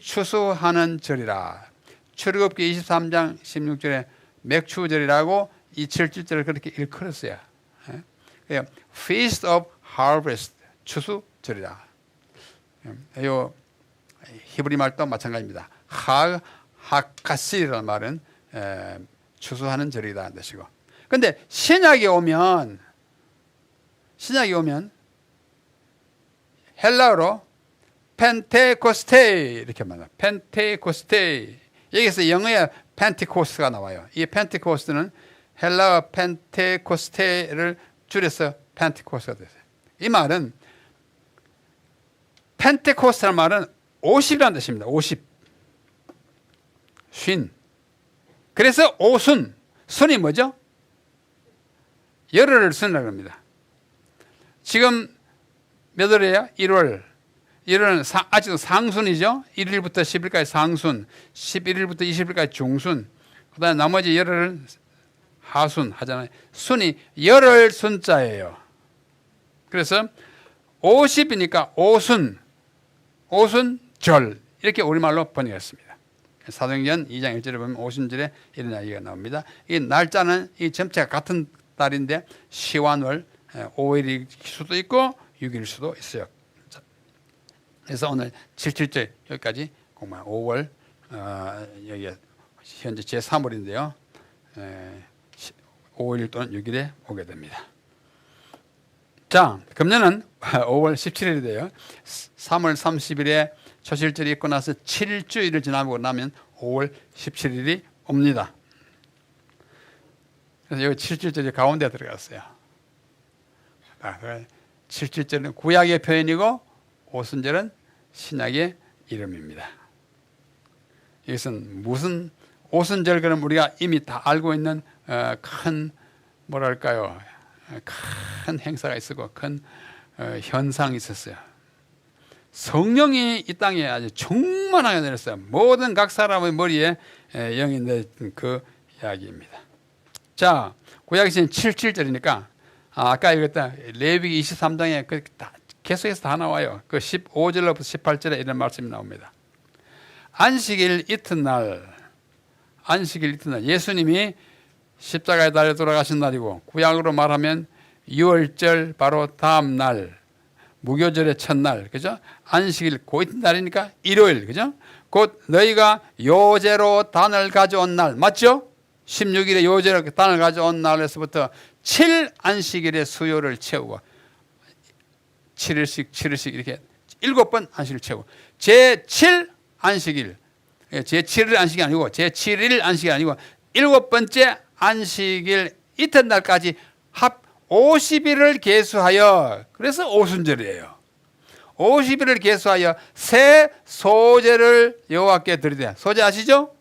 추수하는 절이라. 출애굽기 23장 16절에 맥추절이라고 이 77절을 그렇게 일컬었어요. Feast of Harvest, 추수절이라. 이 히브리 말도 마찬가지입니다. 하카시라는 말은 추수하는 절이다 뜻이고. 근데 신약에 오면 헬라어로 펜테코스테 이렇게 말합니다. 펜테코스테. 여기서 영어에 펜티코스가 나와요. 이 펜티코스는 헬라어 펜테코스테를 줄여서 펜티코스가 됐어요. 이 말은 펜테코스라는 말은 50이라는 뜻입니다. 50. 쉰. 그래서 오순. 순이 뭐죠? 열흘을 순이라고 합니다. 지금 몇 월이에요? 1월. 1월은 아직도 상순이죠. 1일부터 10일까지 상순, 11일부터 20일까지 중순, 그 다음에 나머지 열흘은 하순 하잖아요. 순이 열흘 순자예요. 그래서 50이니까 오순절 이렇게 우리말로 번역했습니다. 사도행전 2장 1절에 보면 오순절에 이런 이야기가 나옵니다. 이 날짜는 이 전체가 같은 달인데 시완월 5일일 수도 있고 6일일 수도 있어요. 그래서 오늘 77절 여기까지 공부한 5월 여기 현재 제3월인데요. 5일 또는 6일에 오게 됩니다. 자, 금년은 5월 17일이 돼요. 3월 30일에 초실절이 있고 나서 7주일을 지나고 나면 5월 17일이 옵니다. 그래서 여기 77절이 가운데 들어갔어요. 77절은 구약의 표현이고 오순절은 신약의 이름입니다. 이것은 무슨 오순절 그럼 우리가 이미 다 알고 있는 큰 뭐랄까요? 큰 행사가 있었고 큰 현상이 있었어요. 성령이 이 땅에 아주 충만하게 내렸어요. 모든 각 사람의 머리에 영이 내린 그 이야기입니다. 자, 구약시는 77절이니까 아까 읽었던 레위기 23장에 그 계속해서 다 나와요. 그 15절로부터 18절에 이런 말씀이 나옵니다. 안식일 이튿날 예수님이 십자가에 달려 돌아가신 날이고 구약으로 말하면 유월절 바로 다음 날 무교절의 첫날, 그죠? 안식일 곧 이튿날이니까 일요일, 그죠? 곧 너희가 요제로 단을 가져온 날, 맞죠? 16일에 요제로 단을 가져온 날에서부터 7안식일의 수요를 채우고 7일씩 이렇게 7번 안식을 채우고 제7 안식일, 제7일 안식이 아니고 제7일 안식이 아니고 7번째 안식일 이튿날까지 합 50일을 계수하여, 그래서 오순절이에요. 50일을 계수하여 새 소제를 여호와께 드리되, 소제 아시죠?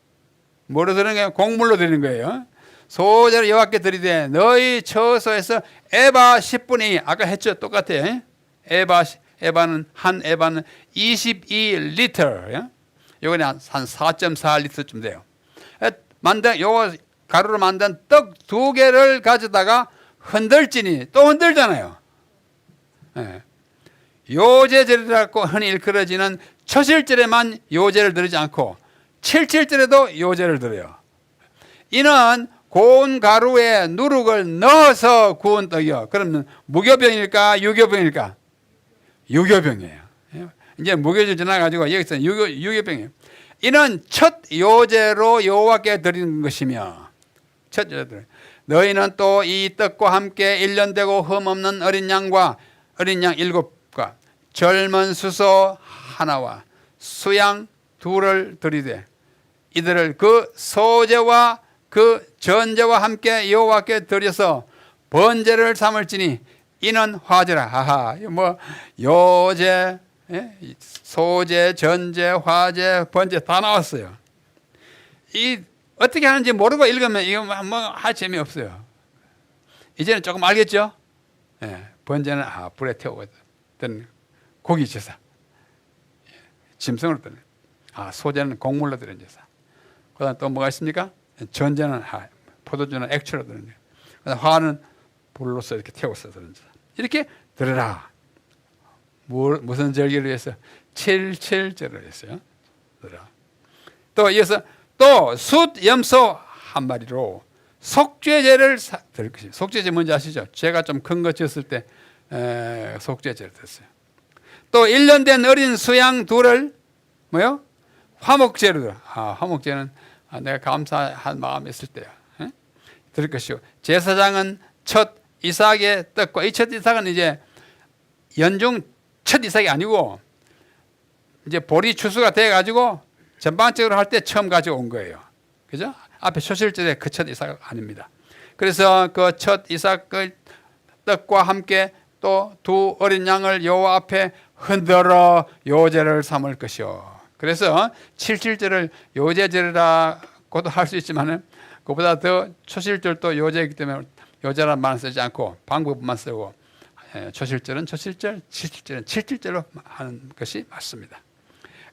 뭐로 드리는 거예요? 곡물로 드리는 거예요. 소제를 여호와께 드리되 너희 처소에서 에바 10분의 2, 아까 했죠? 똑같아요. 에바는 한 에바는 22리터. 요거는 한 4.4리터쯤 돼요. 요거 가루로 만든 떡 2개를 가져다가 흔들지니, 또 흔들잖아요. 요제절이라고 흔히 일컬어지는 초실절에만 요제를 드리지 않고 7.7절에도 요제를 드려요. 이는 고운 가루에 누룩을 넣어서 구운 떡이요. 그러면 무교병일까 유교병일까? 유교병이에요. 이제 무교절 지나가지고 여기서 유교병이에요. 이는 첫 요제로 여호와께 드리는 것이며, 첫 요제로 너희는 또 이 떡과 함께 1년 되고 흠없는 어린 양 7과 젊은 수소 하나와 수양 2를 드리되 이들을 그 소제와 그 전제와 함께 여호와께 드려서 번제를 삼을지니 이는 화제라. 요제, 소제, 전제, 화제, 번제 다 나왔어요. 이 어떻게 하는지 모르고 읽으면 이거 할 재미없어요. 이제는 조금 알겠죠? 번제는 불에 태우거든. 고기 제사. 짐승으로 드는. 소제는 곡물로 드는 제사. 그 다음 또 뭐가 있습니까? 전제는 포도주는 액체로 드는 거예요. 그 다음 화는 불로서 이렇게 태워서 드는 제사. 이렇게 드려라. 무슨 절기를 위해서? 7.7절을 했어요. 드려라. 또 이어서 또 숫 염소 한 마리로 속죄제를 드릴 것입니다. 속죄제 뭔지 아시죠? 제가 좀 큰 거 지었을 때 속죄제를 드렸어요. 또 1년 된 어린 수양 2를 뭐요? 화목제로 드려. 화목제는 내가 감사한 마음이 있을 때요. 드릴 것이요. 제사장은 첫 이삭의 떡과, 이 첫 이삭은 이제 연중 첫 이삭이 아니고 이제 보리 추수가 돼 가지고 전반적으로 할 때 처음 가져온 거예요. 그죠? 앞에 초실절에 그 첫 이삭 아닙니다. 그래서 그 첫 이삭의 떡과 함께 또 2 어린 양을 여호와 앞에 흔들어 요제를 삼을 것이요. 그래서 7.7절을 요제절이라고도 할 수 있지만은 그보다 더 초실절도 요제이기 때문에 요제란 말은 쓰지 않고 방법만 쓰고 초실절은 초실절, 7.7절은 7.7절로 하는 것이 맞습니다.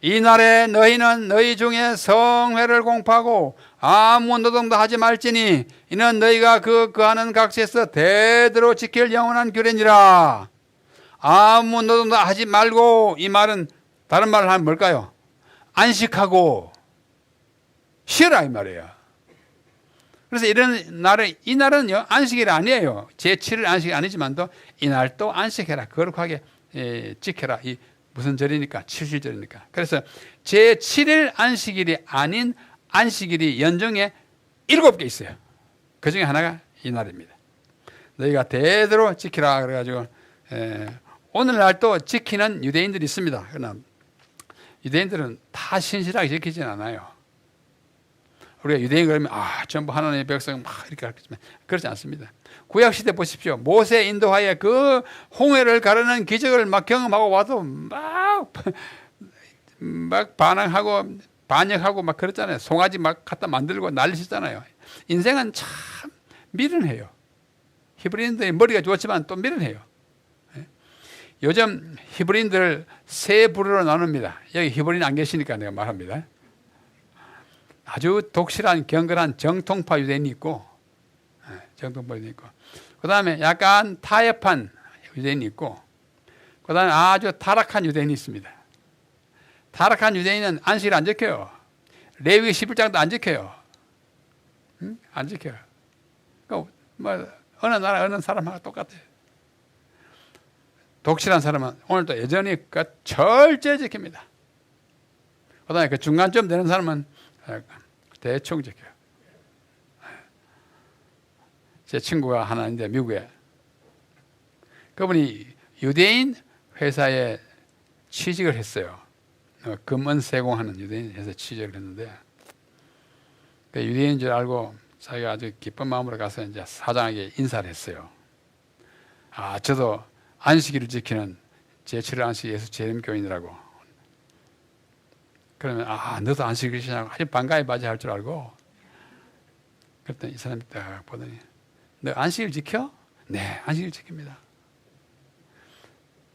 이 날에 너희는 너희 중에 성회를 공포하고 아무 노동도 하지 말지니 이는 너희가 그 하는 각지에서 대대로 지킬 영원한 규례니라. 아무 노동도 하지 말고, 이 말은 다른 말을 하면 뭘까요? 안식하고 쉬어라 이 말이에요. 그래서 이런 날에, 이 날은요 안식일이 아니에요. 제7일 안식이 아니지만도 이 날도 안식해라, 거룩하게 지켜라. 이 무슨 절이니까? 7.7절이니까. 그래서 제7일 안식일이 아닌 안식일이 연중에 7개 있어요. 그 중에 하나가 이 날입니다. 너희가 대대로 지키라 그래가지고 오늘날도 지키는 유대인들이 있습니다. 그러나 유대인들은 다 신실하게 지키진 않아요. 우리가 유대인 그러면 전부 하나님의 백성 막 이렇게 가르치지만 그렇지 않습니다. 구약시대 보십시오. 모세 인도하에 그 홍해를 가르는 기적을 막 경험하고 와도 막 반항하고 반역하고 막 그랬잖아요. 송아지 막 갖다 만들고 난리쳤잖아요. 인생은 참 미련해요. 히브리인들이 머리가 좋지만 또 미련해요. 요즘 히브리인들을 세 부류로 나눕니다. 여기 히브리인 안 계시니까 내가 말합니다. 아주 독실한 경건한 정통파 유대인이 있고, 정통파 유대인이 있고, 그 다음에 약간 타협한 유대인이 있고, 그 다음에 아주 타락한 유대인이 있습니다. 타락한 유대인은 안식일 안 지켜요. 레위기 11장도 안 지켜요. 안 지켜요. 그러니까 뭐 어느 나라 어느 사람하고 똑같아요. 독실한 사람은 오늘도 여전히 철저히 지킵니다. 그다음에 그 중간쯤 되는 사람은 대충 지켜요. 제 친구가 하나 있는데 미국에 그분이 유대인 회사에 취직을 했어요. 금은 세공하는 유대인 회사에 취직을 했는데 그 유대인인 줄 알고 자기가 아주 기쁜 마음으로 가서 이제 사장에게 인사를 했어요. 아, 저도 안식일을 지키는 제7일 안식 예수 재림교인이라고. 그러면 아, 너도 안식일 지키냐고 아주 반가이 맞이할 줄 알고. 그랬더니 이 사람이 딱 보더니 너 안식일 지켜? 네, 안식일 지킵니다.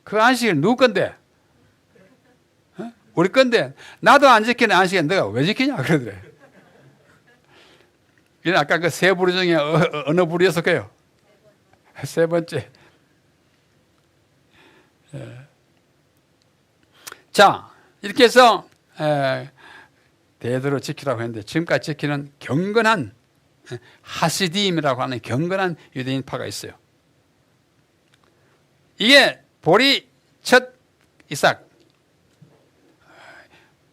그 안식일 누구 건데? 어? 우리 건데 나도 안 지키는 안식일 너가 왜 지키냐 그러더래. 이는 아까 그 세 부류 중에 어느 부류에 속해요? 세 번째. 자, 이렇게 해서 대대로 지키라고 했는데 지금까지 지키는 경건한 하시딤이라고 하는 경건한 유대인파가 있어요. 이게 보리 첫 이삭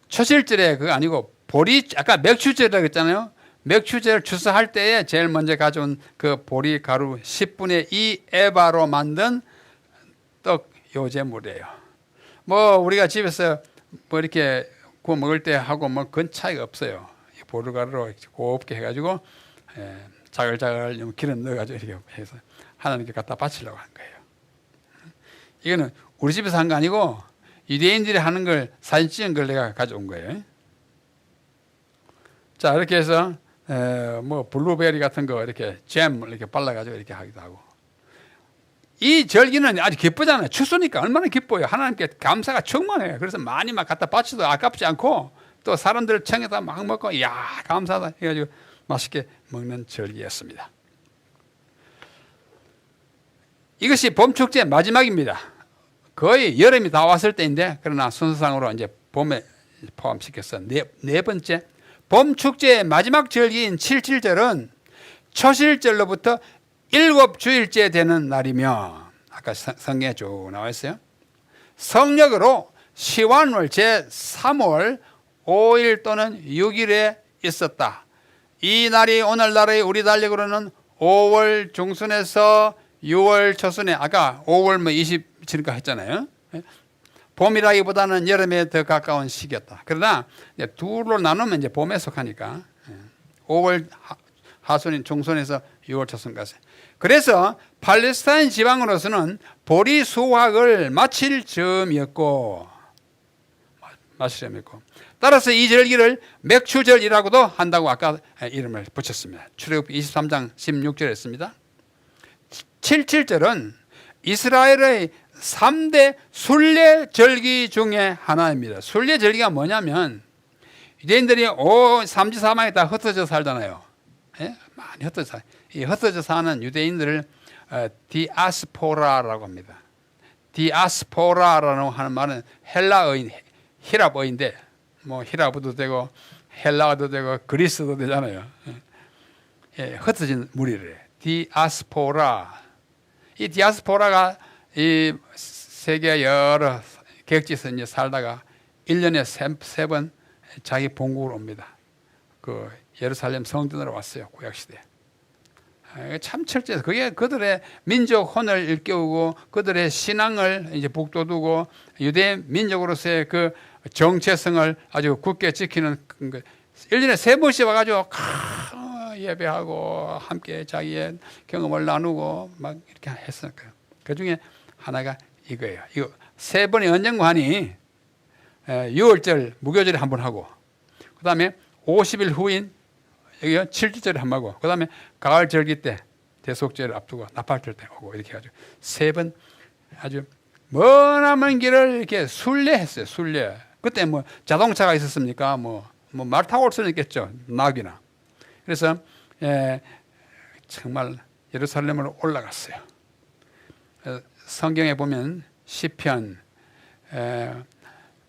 초실절에 그거 아니고 보리 아까 맥추절이라고 했잖아요. 맥추절 추수할 때에 제일 먼저 가져온 그 보리 가루 10분의 2 에바로 만든 떡 요제물이에요. 뭐 우리가 집에서 뭐 이렇게 구워 먹을 때 하고 뭐 그건 차이가 없어요. 보리 가루로 곱게 해가지고 자글자글 기름 넣어가지고 이렇게 해서 하나님께 갖다 바치려고 한 거예요. 이거는 우리 집에서 한 거 아니고 유대인들이 하는 걸 사진 찍은 걸 내가 가져온 거예요. 자, 이렇게 해서 뭐 블루베리 같은 거 이렇게 잼 이렇게 발라가지고 이렇게 하기도 하고. 이 절기는 아주 기쁘잖아요. 추수니까 얼마나 기뻐요. 하나님께 감사가 충만해요. 그래서 많이 막 갖다 바쳐도 아깝지 않고 또 사람들 청에다 막 먹고 이야 감사하다 해가지고 맛있게 먹는 절기였습니다. 이것이 봄축제 마지막입니다. 거의 여름이 다 왔을 때인데 그러나 순서상으로 이제 봄에 포함시켜서 네 번째 봄축제의 마지막 절기인 칠칠절은 초실절로부터 7주일째 되는 날이며 아까 성경에 쭉 나와 있어요. 성력으로 시완월 제3월 5일 또는 6일에 있었다. 이 날이 오늘날의 우리 달력으로는 5월 중순에서 6월 초순에 아까 5월 뭐 27일까 했잖아요. 봄이라기보다는 여름에 더 가까운 시기였다. 그러나 이제 둘로 나누면 이제 봄에 속하니까 5월 하순인 중순에서 6월 초순까지. 그래서 팔레스타인 지방으로서는 보리 수확을 마칠 즈음이었고 따라서 이 절기를 맥추절이라고도 한다고 아까 이름을 붙였습니다. 출애굽기 23장 16절에 있습니다. 칠칠절은 이스라엘의 3대 순례 절기 중에 하나입니다. 순례 절기가 뭐냐면 유대인들이 삼지사방에 다 흩어져 살잖아요. 예? 많이 흩어져 살아요. 이 흩어져 사는 유대인들을 디아스포라라고 합니다. 디아스포라라고 하는 말은 헬라어인, 히랍어인데 뭐 히랍어도 되고 헬라어도 되고 그리스도 되잖아요. 예, 흩어진 무리를 디아스포라. 이 디아스포라가 이 세계 여러 객지에서 이제 살다가 1년에 세 번 자기 본국으로 옵니다. 그 예루살렘 성전으로 왔어요. 구약시대. 참 철저해서 그게 그들의 민족 혼을 일깨우고 그들의 신앙을 이제 북돋우고 유대 민족으로서의 그 정체성을 아주 굳게 지키는 거. 1년에 3번씩 와가지고 예배하고 함께 자기의 경험을 나누고 막 이렇게 했으니까요. 그 중에 하나가 이거예요. 이거 3번이 언젠가 하니 6월절 무교절에 한 번 하고 그 다음에 50일 후인 여기요 7주절에 한 번 하고 그 다음에 가을 절기 때 대속절을 앞두고 나팔절 때 오고 이렇게 해가지고 3번 아주 머나먼 길을 이렇게 순례했어요. 순례. 그때 뭐 자동차가 있었습니까? 뭐 말 타고 올 수는 있겠죠. 나귀나. 그래서 정말 예루살렘으로 올라갔어요. 성경에 보면 시편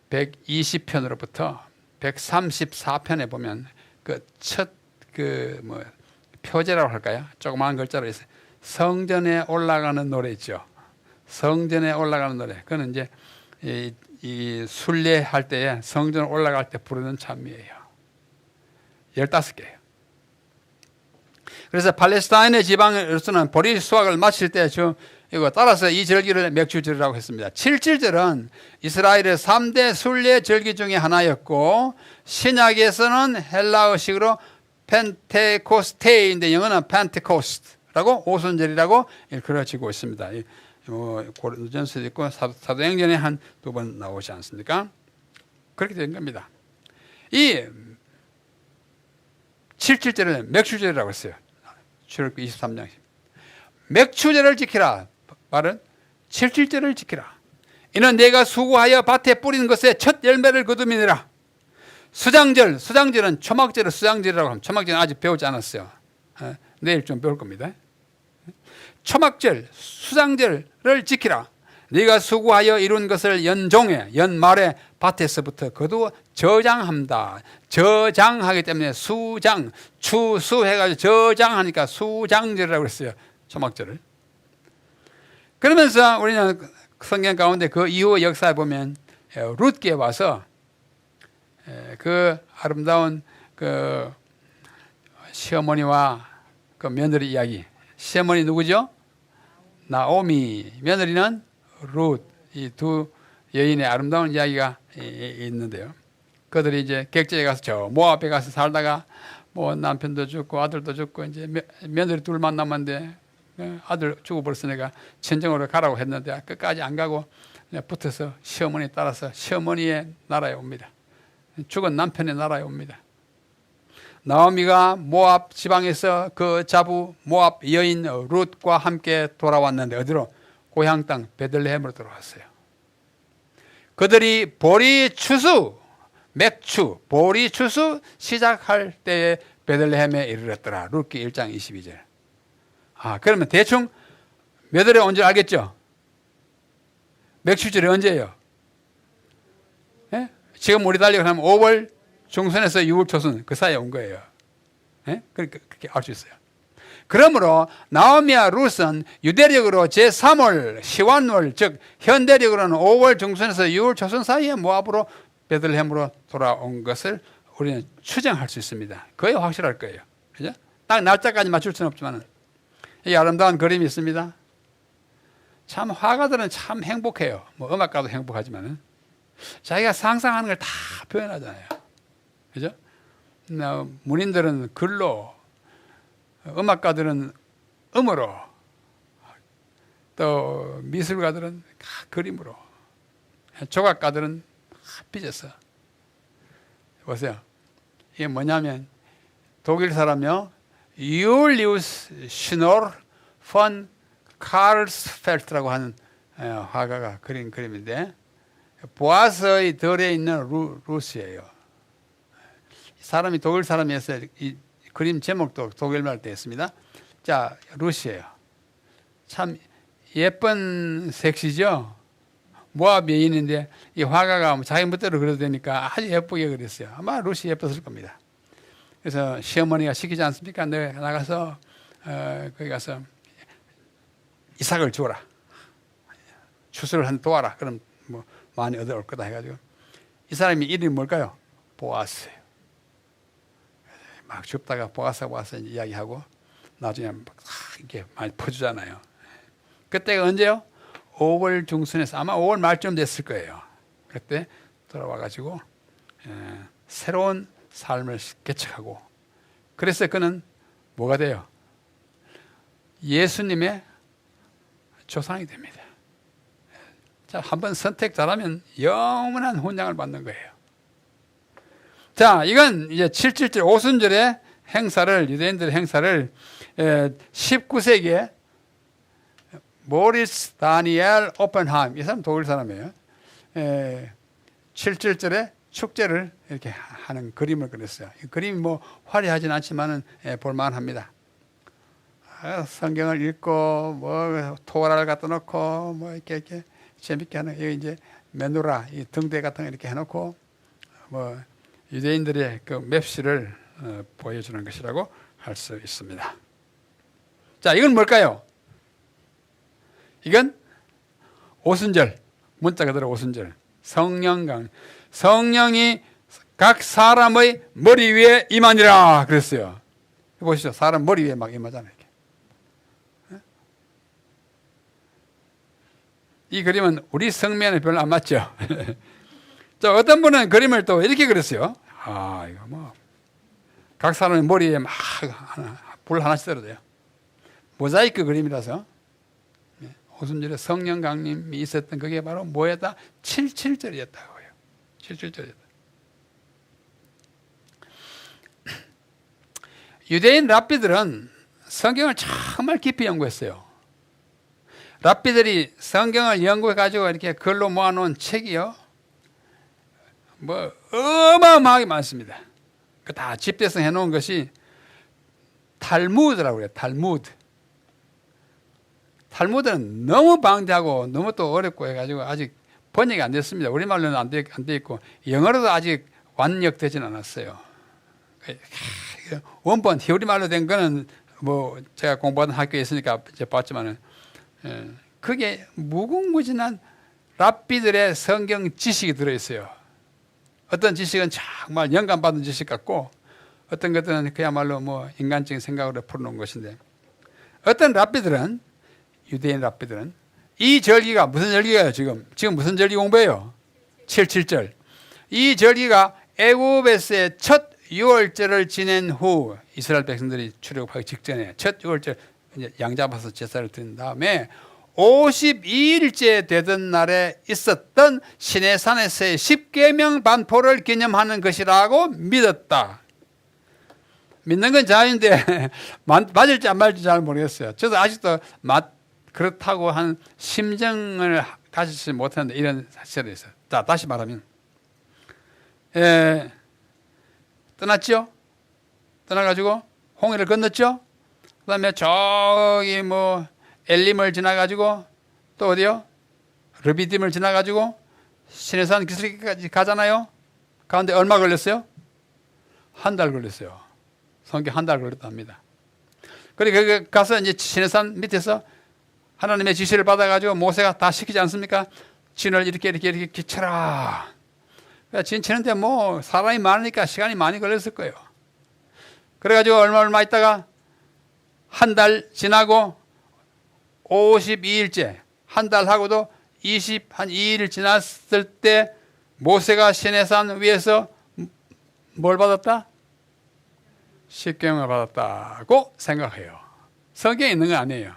120편으로부터 134편에 보면 그 첫 그 뭐 표제라고 할까요? 조그마한 글자로 있어요. 성전에 올라가는 노래 있죠. 성전에 올라가는 노래. 그건 이제 이 순례할 때에 성전 올라갈 때 부르는 찬미예요. 15개예요. 그래서 팔레스타인의 지방으로서는 보리 수확을 마칠 때 이거 따라서 이 절기를 맥주절이라고 했습니다. 7.7절은 이스라엘의 3대 순례 절기 중에 하나였고 신약에서는 헬라어식으로 펜테코스테인데 영어는 펜테코스트라고 오순절이라고 일컬어지고 있습니다. 고린도전서도 있고 사도행전에 한 2번 나오지 않습니까? 그렇게 된 겁니다. 이 7.7절은 맥주절이라고 했어요. 출애굽기 23장. 맥주절을 지키라. 말은 7.7절을 지키라. 이는 내가 수고하여 밭에 뿌리는 것에 첫 열매를 거두미니라. 수장절은 초막절을 수장절이라고 합니다. 초막절은 아직 배우지 않았어요. 내일 좀 배울 겁니다. 초막절, 수장절을 지키라. 네가 수고하여 이룬 것을 연종에, 연말에 밭에서부터 거두어 저장한다. 저장하기 때문에 수장, 추수해가지고 저장하니까 수장절이라고 그랬어요. 초막절을. 그러면서 우리는 성경 가운데 그 이후 역사에 보면 룻기에 와서 그 아름다운 그 시어머니와 그 며느리 이야기. 시어머니 누구죠? 나오미. 며느리는 룻. 이 두 여인의 아름다운 이야기가 있는데요. 그들이 이제 객지에 가서 저 모압에 가서 살다가 뭐 남편도 죽고 아들도 죽고 이제 며느리 둘만 남았는데 아들 죽어버렸으니까 친정으로 가라고 했는데 끝까지 안 가고 붙어서 시어머니 따라서 시어머니의 나라에 옵니다. 죽은 남편의 나라에 옵니다. 나오미가 모압 지방에서 그 자부 모압 여인 룻과 함께 돌아왔는데 어디로? 고향 땅 베들레헴으로 돌아왔어요. 그들이 보리 추수, 맥추, 보리 추수 시작할 때에 베들레헴에 이르렀더라. 룻기 1장 22절. 그러면 대충 몇 월에 온 줄 알겠죠? 맥추절이 언제예요? 예? 지금 우리 달력을 하면 5월 중순에서 6월 초순 그 사이에 온 거예요. 예? 그렇게 알 수 있어요. 그러므로 나오미와 룻은 유대력으로 제3월 시완월 즉 현대력으로는 5월 중순에서 6월 초순 사이에 모압으로 베들레헴으로 돌아온 것을 우리는 추정할 수 있습니다. 거의 확실할 거예요. 그죠? 딱 날짜까지 맞출 수는 없지만 이 아름다운 그림이 있습니다. 참 화가들은 참 행복해요. 뭐 음악가도 행복하지만은 자기가 상상하는 걸 다 표현하잖아요. 그죠? 문인들은 글로, 음악가들은 음으로, 또 미술가들은 그림으로, 조각가들은 빚어서. 보세요. 이게 뭐냐면 독일 사람이요. 율리우스 슈노르 폰 카르스펠트라고 하는 화가가 그린 그림인데 보아스의 덜에 있는 루스예요. 사람이 독일 사람이었어요. 이 그림 제목도 독일말 되었습니다. 자, 루시예요. 참 예쁜 색시죠. 모압 여인인데 이 화가가 자기 멋대로 그려도 되니까 아주 예쁘게 그렸어요. 아마 루시 예뻤을 겁니다. 그래서 시어머니가 시키지 않습니까? 내가 나가서 거기 가서 이삭을 주어라. 추수를 한 도와라. 그럼 뭐 많이 얻어올 거다 해가지고 이 사람이 이름이 뭘까요? 보아스예요. 막 줍다가 보아스가 와서 이야기하고 나중에 막 이렇게 많이 퍼주잖아요. 그때가 언제요? 5월 중순에서 아마 5월 말쯤 됐을 거예요. 그때 돌아와가지고 새로운 삶을 개척하고 그래서 그는 뭐가 돼요? 예수님의 조상이 됩니다. 자, 한번 선택 잘하면 영원한 훈장을 받는 거예요. 자, 이건 이제 7.7절 오순절의 행사를, 유대인들의 행사를 19세기에 모리스 다니엘 오펜하임, 이 사람 독일 사람이에요. 7.7절의 축제를 이렇게 하는 그림을 그렸어요. 이 그림이 뭐 화려하진 않지만은 볼만합니다. 성경을 읽고 뭐 토라를 갖다 놓고 뭐 이렇게 재밌게 하는 여기 이제 메누라 이 등대 같은 거 이렇게 해놓고 뭐 유대인들의 그 맵시를 보여주는 것이라고 할 수 있습니다. 자, 이건 뭘까요? 이건 오순절, 문자 그대로 오순절. 성령이 각 사람의 머리 위에 임하니라 그랬어요. 보시죠. 사람 머리 위에 막 임하잖아요. 이렇게. 이 그림은 우리 성면에 별로 안 맞죠. 자, 어떤 분은 그림을 또 이렇게 그렸어요. 이거 뭐 각 사람의 머리에 막 불 하나씩 떨어져요. 모자이크 그림이라서. 오순절에 성령 강림이 있었던 그게 바로 뭐였다? 77절이었다고 해요. 77절이었다. 유대인 랍비들은 성경을 정말 깊이 연구했어요. 랍비들이 성경을 연구해 가지고 이렇게 글로 모아놓은 책이요, 뭐 어마어마하게 많습니다. 그 다 집대성 해놓은 것이 탈무드라고 그래요. 탈무드는 너무 방대하고 너무 또 어렵고 해가지고 아직 번역이 안 됐습니다. 우리말로는 안 돼 있고 영어로도 아직 완역되지는 않았어요. 원본 히브리말로 된 거는 뭐 제가 공부하던 학교에 있으니까 이제 봤지만은 그게 무궁무진한 랍비들의 성경 지식이 들어있어요. 어떤 지식은 정말 영감받은 지식 같고 어떤 것들은 그야말로 뭐 인간적인 생각으로 풀어놓은 것인데, 어떤 랍비들은, 유대인 랍비들은 이 절기가 무슨 절기예요? 지금 무슨 절기 공부해요? 77절. 이 절기가 애굽에서의 첫 6월절을 지낸 후, 이스라엘 백성들이 출애굽하기 직전에 첫 6월절 이제 양 잡아서 제사를 드린 다음에 52일째 되던 날에 있었던 시내산에서의 십계명 반포를 기념하는 것이라고 믿었다. 믿는 건 자유인데 맞을지 안 맞을지 잘 모르겠어요. 저도 아직도 그렇다고 한 심정을 가지지 못하는데 이런 사실이 있어요. 자, 다시 말하면 떠났죠? 떠나가지고 홍해를 건넜죠? 그 다음에 저기 뭐 엘림을 지나가지고 또 어디요? 르비딤을 지나가지고 시내산 기슭까지 가잖아요. 가운데 얼마 걸렸어요? 한 달 걸렸어요. 성경 한 달 걸렸답니다. 그리고 거기 가서 이제 시내산 밑에서 하나님의 지시를 받아가지고 모세가 다 시키지 않습니까? 진을 이렇게 쳐라. 진 치는데 뭐 사람이 많으니까 시간이 많이 걸렸을 거예요. 그래가지고 얼마 있다가 한 달 지나고 52일째, 한 달 하고도 22일 지났을 때 모세가 시내산 위에서 뭘 받았다? 십계명을 받았다고 생각해요. 성경에 있는 건 아니에요.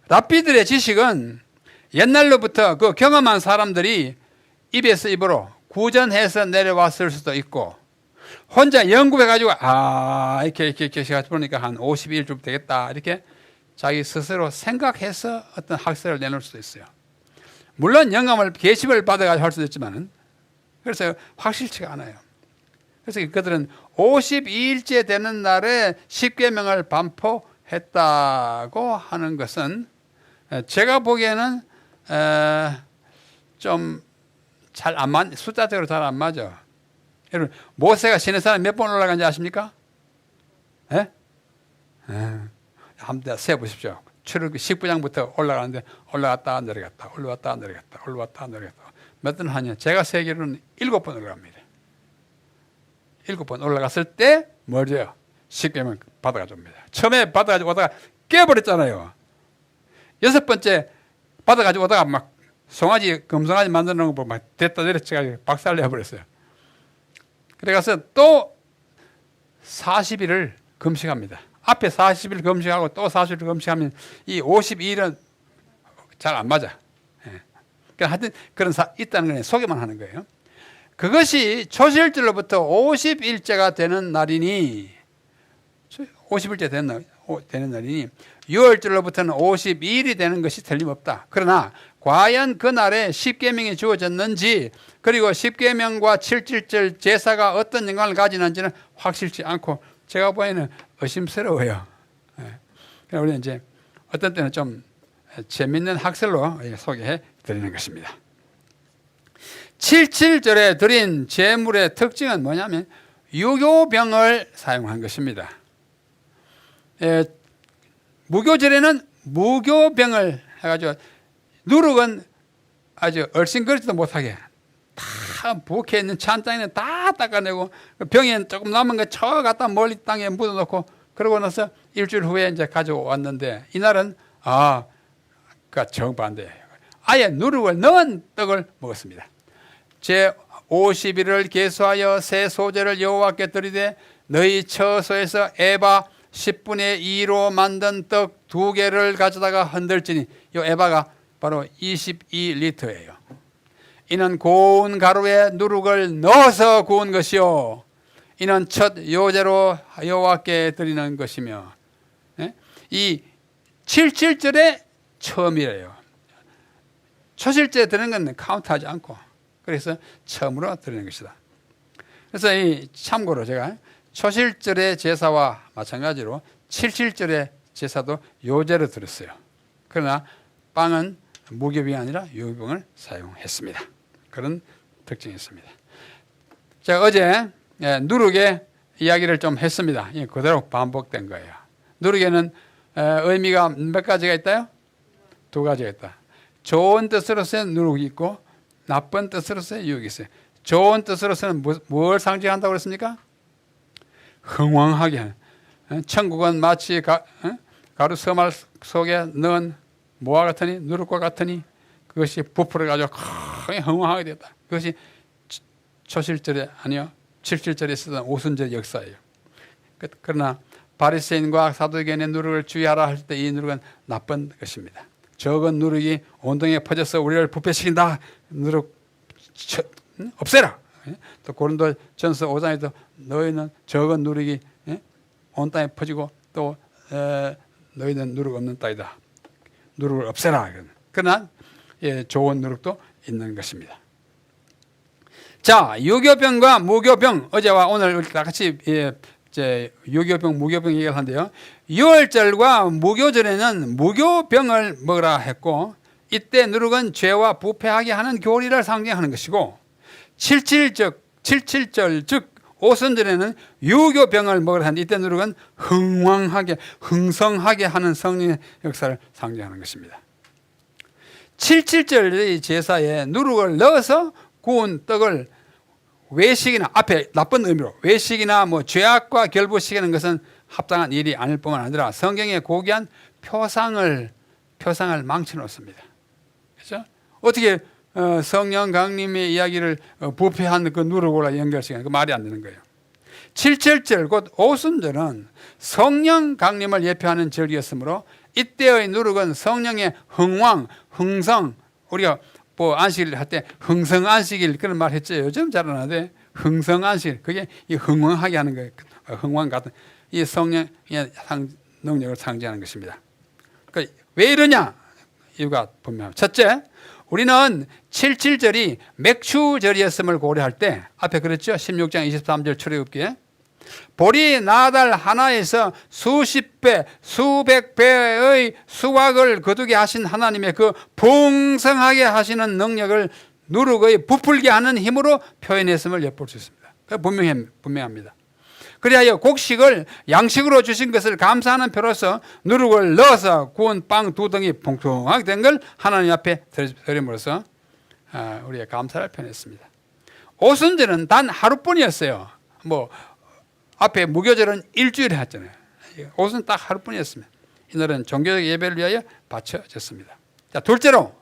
랍비들의 지식은 옛날로부터 그 경험한 사람들이 입에서 입으로 구전해서 내려왔을 수도 있고, 혼자 연구해가지고 이렇게 보니까 한 52일쯤 되겠다 이렇게 자기 스스로 생각해서 어떤 학설을 내놓을 수도 있어요. 물론 영감을 계시를 받아가지고 할 수도 있지만은, 그래서 확실치가 않아요. 그래서 그들은 52일째 되는 날에 십계명을 반포했다고 하는 것은 제가 보기에는 좀 잘 안 맞, 숫자적으로 잘 안 맞아. 여러분, 모세가 시내산에 몇 번 올라간지 아십니까? 예? 한번 세보십시오. 출애굽기 19장부터 올라가는데 올라갔다 내려갔다 올라갔다 내려갔다 올라갔다 내려갔다 몇 번 하냐? 제가 세기로는 7번 올라갑니다. 7번 올라갔을 때 뭐죠? 십계명 받아가지고 옵니다. 처음에 받아가지고 오다가 깨버렸잖아요. 6번째 받아가지고 오다가 막 송아지, 금송아지 만드는 거 보고 막 됐다 내려쳐가지고 박살내버렸어요. 그래가서 또 40일을 금식합니다. 앞에 40일 금식하고 또 40일 금식하면 이 52일은 잘 안 맞아. 하여튼 그런 있다는 건 소개만 하는 거예요. 그것이 초실절로부터 50일째가 되는 날이니, 50일째 되는 날이니 6월절로부터는 52일이 되는 것이 틀림없다. 그러나 과연 그날에 십계명이 주어졌는지, 그리고 십계명과 77절 제사가 어떤 영광을 가지는지는 확실치 않고 제가 보기에는 의심스러워요. 우리는 이제 어떤 때는 좀 재밌는 학설로 소개해 드리는 것입니다. 77절에 드린 제물의 특징은 뭐냐면 유교병을 사용한 것입니다. 무교절에는 무교병을 해가지고 누룩은 아주 얼씬거리지도 못하게 다 부엌에 있는 찬장에는 다 닦아내고 병에 조금 남은 거 저 갖다 멀리 땅에 묻어놓고 그러고 나서 일주일 후에 이제 가져왔는데 이날은 그러니까 정반대예요. 아예 누룩을 넣은 떡을 먹었습니다. 제 50일을 계수하여 새 소재를 여호와께 드리되 너희 처소에서 에바 10분의 2로 만든 떡 2개를 가져다가 흔들지니 이 에바가 바로 22리터예요. 이는 고운 가루에 누룩을 넣어서 구운 것이요 이는 첫 요제로 여호와께 드리는 것이며 이 77절의 처음이래요. 초실제 드리는 건 카운트하지 않고 그래서 처음으로 드리는 것이다. 그래서 이 참고로 제가 초실절의 제사와 마찬가지로 77절의 제사도 요제로 드렸어요. 그러나 빵은 무교병이 아니라 유교병을 사용했습니다. 그런 특징이 있습니다. 제가 어제 누룩의 이야기를 좀 했습니다. 그대로 반복된 거예요. 누룩에는 의미가 몇 가지가 있다요? 2가지가 있다. 좋은 뜻으로서의 누룩이 있고 나쁜 뜻으로서의 유혹이 있어요. 좋은 뜻으로서는 뭘 상징한다고 그랬습니까? 흥왕하게 하는. 천국은 마치 가루 서말 속에 넣은 뭐와 같으니 누룩과 같으니 그것이 부풀어가지고 크게 흥왕하게 됐다. 그것이 초실절에 아니요 77절에 쓰던 오순절 역사예요. 그러나 바리새인과 사두개인의 누룩을 주의하라 할 때 이 누룩은 나쁜 것입니다. 적은 누룩이 온 동에 퍼져서 우리를 부패시킨다. 누룩 없애라. 또 고린도 전서 5장에도 너희는 적은 누룩이 온 땅에 퍼지고 또 너희는 누룩 없는 땅이다. 누룩을 없애라. 그러나 좋은 누룩도 있는 것입니다. 자, 유교병과 무교병 어제와 오늘 다 같이 유교병, 무교병 얘기를 하는데요. 유월절과 무교절에는 무교병을 먹으라 했고 이때 누룩은 죄와 부패하게 하는 교리를 상징하는 것이고 77절 즉 오순절에는 유교병을 먹으라 하는데 이때 누룩은 흥왕하게 흥성하게 하는 성령의 역사를 상징하는 것입니다. 77절의 제사에 누룩을 넣어서 구운 떡을 외식이나 앞에 나쁜 의미로 외식이나 뭐 죄악과 결부시키는 것은 합당한 일이 아닐 뿐만 아니라 성경에 고귀한 표상을 망쳐 놓습니다. 그렇죠? 어떻게 성령 강림의 이야기를 부패한 그 누룩으로 연결시키는 그 말이 안 되는 거예요. 77절 곧 오순절은 성령 강림을 예표하는 절기였으므로 이때의 누룩은 성령의 흥왕, 흥성 우리가 뭐 안식일 할 때 흥성 안식일 그런 말 했죠. 요즘 잘 안 하는데 흥성 안식일 그게 이 흥왕하게 하는 거예요. 흥왕 같은 이 성령의 능력을 상징하는 것입니다. 그러니까 왜 이러냐? 이유가 분명합니다. 첫째, 우리는 77절이 맥추절이었음을 고려할 때 앞에 그랬죠. 16장 23절 출애굽기에 보리 나달 하나에서 수십 배, 수백 배의 수확을 거두게 하신 하나님의 그 풍성하게 하시는 능력을 누룩의 부풀게 하는 힘으로 표현했음을 엿볼 수 있습니다. 분명합니다. 그리하여 곡식을 양식으로 주신 것을 감사하는 표로서 누룩을 넣어서 구운 빵 2덩이 풍성하게 된 걸 하나님 앞에 드림으로써 우리가 감사를 표현했습니다. 오순절은 단 하루뿐이었어요. 뭐 앞에 무교절은 일주일에 했잖아요. 오순 딱 하루뿐이었습니다. 이날은 종교적 예배를 위하여 바쳐졌습니다. 자, 둘째로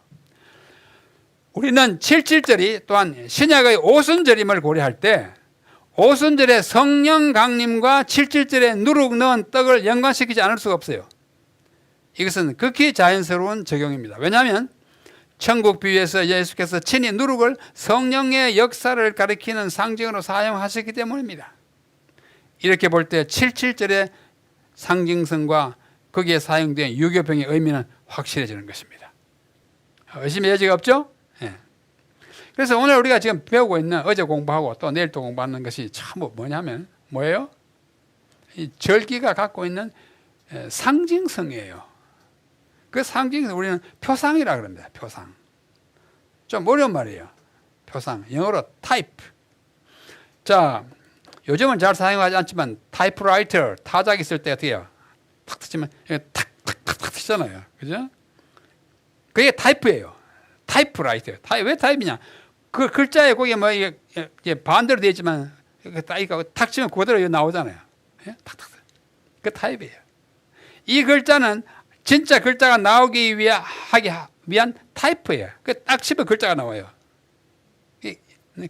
우리는 77절이 또한 신약의 오순절임을 고려할 때 오순절의 성령 강림과 77절에 누룩 넣은 떡을 연관시키지 않을 수가 없어요. 이것은 극히 자연스러운 적용입니다. 왜냐하면 천국 비유에서 예수께서 친히 누룩을 성령의 역사를 가리키는 상징으로 사용하셨기 때문입니다. 이렇게 볼 때 77절의 상징성과 거기에 사용된 유교병의 의미는 확실해지는 것입니다. 의심의 여지가 없죠? 네. 그래서 오늘 우리가 지금 배우고 있는 어제 공부하고 또 내일 또 공부하는 것이 참 뭐냐면 뭐예요? 이 절기가 갖고 있는 상징성이에요. 그 상징성 우리는 표상이라 그럽니다. 표상. 좀 어려운 말이에요. 표상. 영어로 type. 자, 요즘은 잘 사용하지 않지만 타이프라이터 타자기 쓸 때 어떻게 해요? 탁 치면 탁탁탁탁 치잖아요. 그죠? 그게 타입이에요. 타이프라이트예요. 왜 타입이냐? 그 글자에 거기에 뭐 이게 반대로 되어 있지만 탁 치면 그대로 나오잖아요. 예? 탁탁. 그 타입이에요. 이 글자는 진짜 글자가 나오기 위한 타이프예요. 그 딱 치면 글자가 나와요.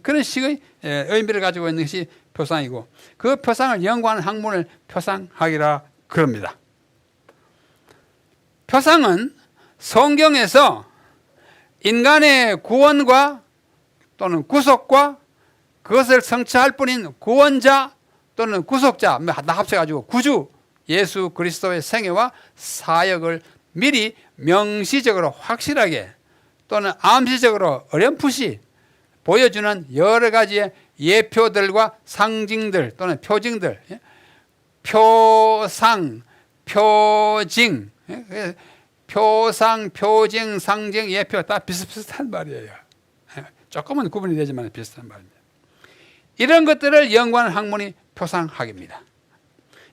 그런 식의 의미를 가지고 있는 것이 표상이고, 그 표상을 연구하는 학문을 표상학이라 그럽니다. 표상은 성경에서 인간의 구원과 또는 구속과 그것을 성취할 뿐인 구원자 또는 구속자 다 합쳐가지고 구주 예수 그리스도의 생애와 사역을 미리 명시적으로 확실하게 또는 암시적으로 어렴풋이 보여주는 여러 가지의 예표들과 상징들 또는 표징들, 표상, 표징, 표상, 표징, 상징, 예표 다 비슷비슷한 말이에요. 조금은 구분이 되지만 비슷한 말입니다. 이런 것들을 연구하는 학문이 표상학입니다.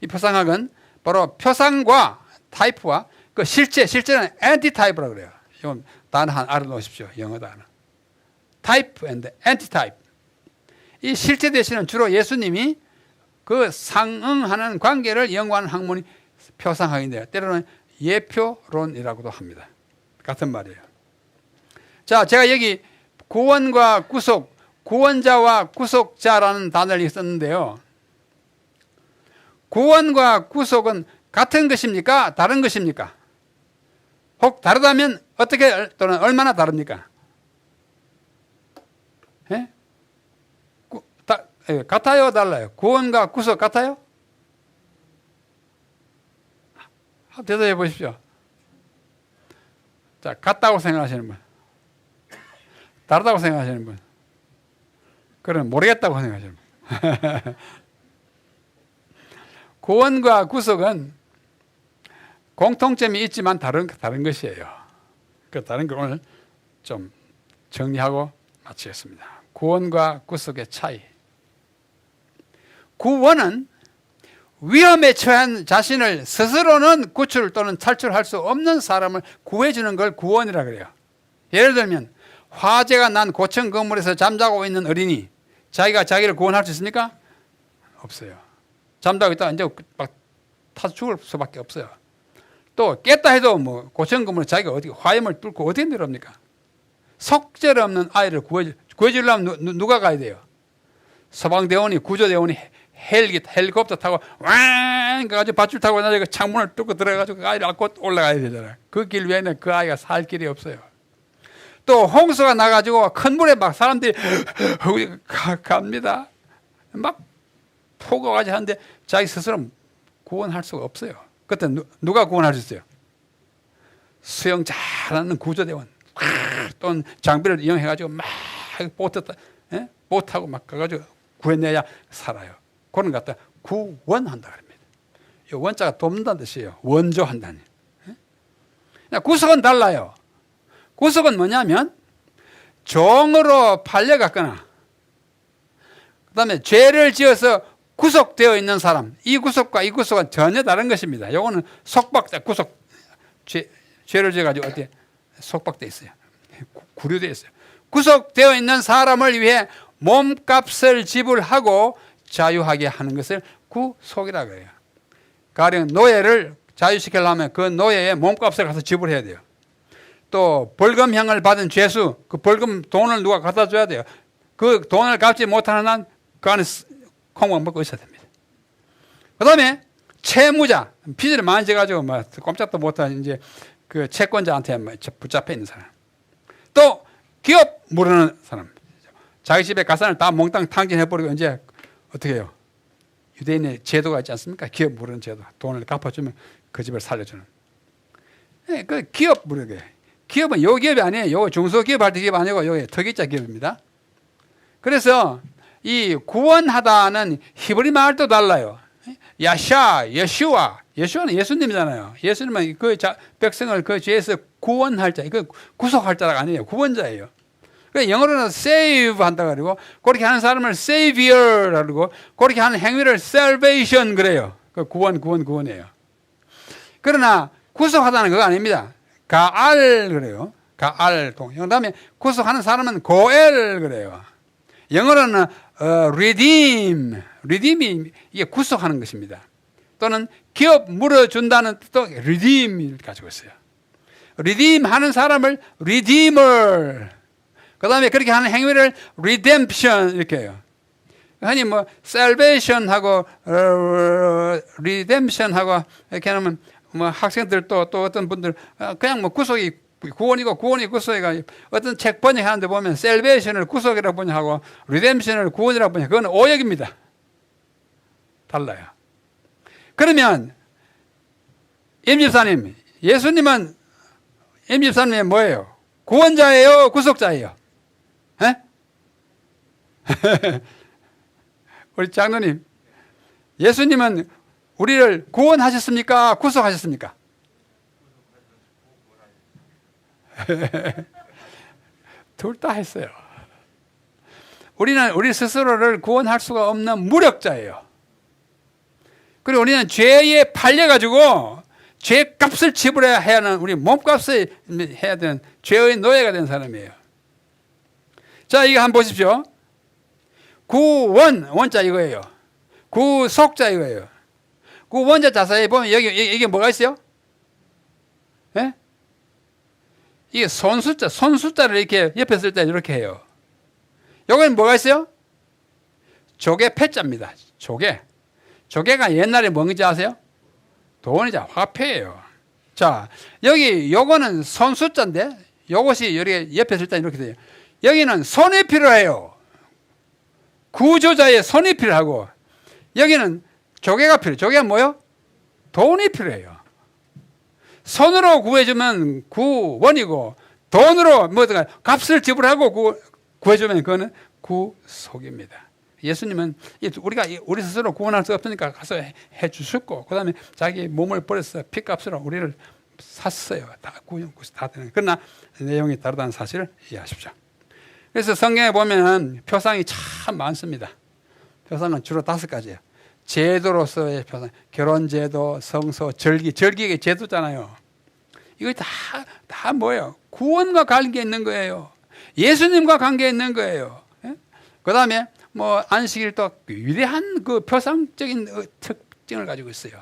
이 표상학은 바로 표상과 타입과 그 실제는 엔티타입이라고 그래요. 이건 단어 하나 알아놓으십시오. 영어 단어. 타입 and 엔티타입. 이 실제 대신은 주로 예수님이 그 상응하는 관계를 연구하는 학문이 표상학인데요. 때로는 예표론이라고도 합니다. 같은 말이에요. 자, 제가 여기 구원과 구속, 구원자와 구속자라는 단어를 썼는데요. 구원과 구속은 같은 것입니까? 다른 것입니까? 혹 다르다면 어떻게 또는 얼마나 다릅니까? 예? 같아요? 달라요? 구원과 구속 같아요? 대답해 보십시오. 자, 같다고 생각하시는 분, 다르다고 생각하시는 분, 그럼 모르겠다고 생각하시는 분. 구원과 구속은 공통점이 있지만 다른 것이에요. 그 다른 걸 오늘 좀 정리하고 마치겠습니다. 구원과 구속의 차이. 구원은 위험에 처한 자신을 스스로는 구출 또는 탈출할 수 없는 사람을 구해주는 걸 구원이라 그래요. 예를 들면 화재가 난 고층 건물에서 잠자고 있는 어린이, 자기가 자기를 구원할 수 있습니까? 없어요. 잠자고 있다가 이제 막 타서 죽을 수밖에 없어요. 또 깼다 해도 뭐 고층 건물에 자기가 어디 화염을 뚫고 어디에 내려옵니까? 속절없는 아이를 구해주려면 누가 가야 돼요? 소방대원이, 구조대원이 헬리콥터 타고 왕 가지고 밧줄 타고 나중에 창문을 뚫고 들어가지고 그 아이를 안고 올라가야 되잖아요. 그 길 외에는 그 아이가 살 길이 없어요. 또 홍수가 나가지고 큰 물에 막 사람들이 갑니다. 막 포고가지 하는데 자기 스스로 구원할 수가 없어요. 그때 누가 구원할 수 있어요? 수영 잘하는 구조대원 또는 장비를 이용해가지고 막 보트하고 막 가가지고 구해내야 살아요. 그런 것 갖다 구원한다 그럽니다. 이 원자가 돕는다는 뜻이에요. 원조한다는. 구속은 달라요. 구속은 뭐냐면 종으로 팔려갔거나 그 다음에 죄를 지어서 구속되어 있는 사람, 이 구속과 이 구속은 전혀 다른 것입니다. 요거는 속박돼, 구속, 죄를 지어가지고 어떻게 속박돼 있어요. 구류되어 있어요. 구속되어 있는 사람을 위해 몸값을 지불하고 자유하게 하는 것을 구속이라고 해요. 가령 노예를 자유시키려면 그 노예의 몸값을 가서 지불해야 돼요. 또 벌금형을 받은 죄수, 그 벌금 돈을 누가 갖다 줘야 돼요. 그 돈을 갚지 못하는 한 그 안에 콩만 먹고 있어야 됩니다. 그 다음에 채무자, 빚을 많이 져가지고 막 꼼짝도 못한 이제 그 채권자한테 붙잡혀 있는 사람. 또 기업 모르는 사람. 자기 집에 가산을 다 몽땅 탕진해버리고 이제 어떻게 해요? 유대인의 제도가 있지 않습니까? 기업 모르는 제도. 돈을 갚아주면 그 집을 살려주는. 네, 그 기업 모르게. 기업은 요 기업이 아니에요. 요 중소기업 할 때 기업 아니고 요 특이자 기업입니다. 그래서 이 구원하다는 히브리 말도 달라요. 야샤, 예슈아. 예수는 예수님이잖아요. 예수님은 그 백성을 그 죄에서 구원할 자, 그 구속할 자가 아니에요. 구원자예요. 그러니까 영어로는 save 한다 그러고, 그렇게 하는 사람을 savior라고 그러고, 그렇게 하는 행위를 salvation 그래요. 그 구원이에요. 그러나 구속하다는 그거 아닙니다. 가알 그래요. 가알 동. 그다음에 구속하는 사람은 고엘 그래요. 영어로는 redeem이 이게 구속하는 것입니다. 또는 기업 물어준다는 뜻도 redeem을 가지고 있어요. redeem 하는 사람을 redeemer. 그 다음에 그렇게 하는 행위를 redemption 이렇게 해요. 아니 뭐 salvation하고 redemption하고 이렇게 하면 뭐 학생들 또 어떤 분들 그냥 뭐 구속이 구원이고 구원이 구속이가 어떤 책 번역하는데 보면 salvation을 구속이라고 번역하고 redemption을 구원이라고 번역. 그건 오역입니다. 달라요. 그러면 임집사님, 예수님은 임집사님이 뭐예요? 구원자예요? 구속자예요? 에? 우리 장로님, 예수님은 우리를 구원하셨습니까? 구속하셨습니까? 둘 다 했어요. 우리는 우리 스스로를 구원할 수가 없는 무력자예요. 그리고 우리는 죄에 팔려가지고 죄값을 지불해야 하는 우리 몸값을 해야 되는 죄의 노예가 된 사람이에요. 자, 이거 한번 보십시오. 구원, 원자 이거예요. 구속자 이거예요. 구원자 자사에 보면 여기 이게 뭐가 있어요? 예? 이게 손숫자를 이렇게 옆에 쓸 때 이렇게 해요. 여기는 뭐가 있어요? 조개 패자입니다. 조개가 옛날에 뭔지 아세요? 돈이자 화폐예요. 자, 여기 요거는 손숫자인데 요것이 여기 옆에 쓸 때 이렇게 돼요. 여기는 손이 필요해요. 구조자의 손이 필요하고 여기는 조개가 필요해요. 조개가 뭐요? 돈이 필요해요. 손으로 구해주면 구원이고 돈으로 뭐든가 값을 지불하고 구해주면 그거는 구속입니다. 예수님은 우리 스스로 구원할 수 없으니까 가서 해 주셨고 그 다음에 자기 몸을 버려서 피값으로 우리를 샀어요. 다 구원 다 되는. 그러나 내용이 다르다는 사실을 이해하십시오. 그래서 성경에 보면 표상이 참 많습니다. 표상은 주로 5가지예요. 제도로서의 표상, 결혼제도, 성소, 절기가 제도잖아요. 이거 다 뭐예요? 구원과 관계 있는 거예요. 예수님과 관계 있는 거예요. 그 다음에 뭐 안식일도 위대한 그 표상적인 특징을 가지고 있어요.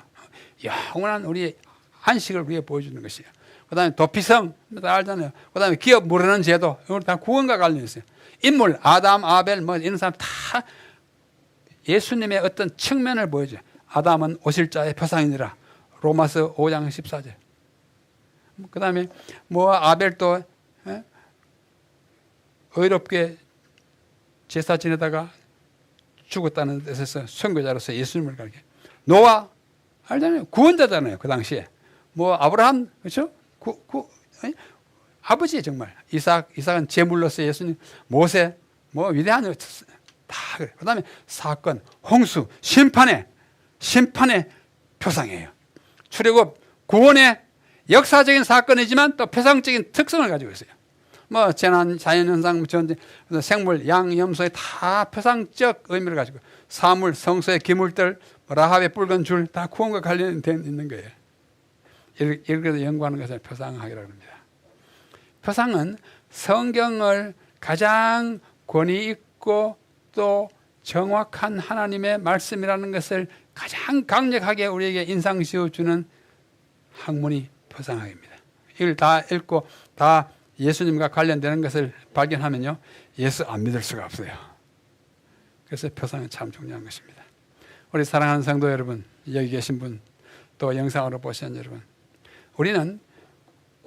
영원한 우리 안식을 위해 보여주는 것이에요. 그 다음에 도피성, 다 알잖아요. 그 다음에 기업 모르는 제도, 이거 다 구원과 관련이 있어요. 인물, 아담, 아벨, 뭐 이런 사람 다 예수님의 어떤 측면을 보여줘요. 아담은 오실자의 표상이니라. 로마서 5장 14절. 그 다음에 뭐 아벨도 의롭게 제사 지내다가 죽었다는 뜻에서 선교자로서 예수님을 가르쳐. 노아 알잖아요. 구원자잖아요. 그 당시에. 뭐 아브라함 그렇죠? 아버지 정말. 이삭은 제물로서 예수님. 모세 뭐 위대한 다 그래. 그다음에 사건, 홍수, 심판의 표상이에요. 출애굽 구원의 역사적인 사건이지만 또 표상적인 특성을 가지고 있어요. 뭐 재난, 자연현상, 전쟁, 생물, 양, 염소의 다 표상적 의미를 가지고 사물, 성소의 기물들, 라합의 붉은 줄 다 구원과 관련된 있는 거예요. 이렇게 연구하는 것을 표상학이라고 합니다. 표상은 성경을 가장 권위 있고 또 정확한 하나님의 말씀이라는 것을 가장 강력하게 우리에게 인상시켜주는 학문이 표상학입니다. 이걸 다 읽고 다 예수님과 관련되는 것을 발견하면요, 예수 안 믿을 수가 없어요. 그래서 표상은 참 중요한 것입니다. 우리 사랑하는 성도 여러분, 여기 계신 분, 또 영상으로 보시는 여러분, 우리는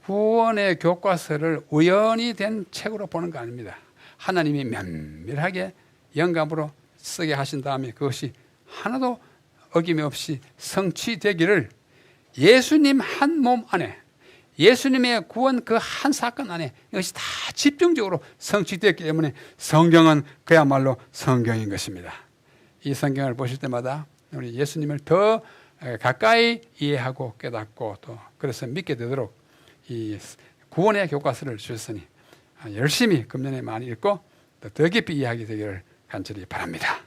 구원의 교과서를 우연히 된 책으로 보는 거 아닙니다. 하나님이 면밀하게 영감으로 쓰게 하신 다음에 그것이 하나도 어김이 없이 성취되기를 예수님 한 몸 안에, 예수님의 구원 그 한 사건 안에 이것이 다 집중적으로 성취되었기 때문에 성경은 그야말로 성경인 것입니다. 이 성경을 보실 때마다 우리 예수님을 더 가까이 이해하고 깨닫고 또 그래서 믿게 되도록 이 구원의 교과서를 주셨으니 열심히 금년에 많이 읽고 더 깊이 이해하게 되기를 간절히 바랍니다.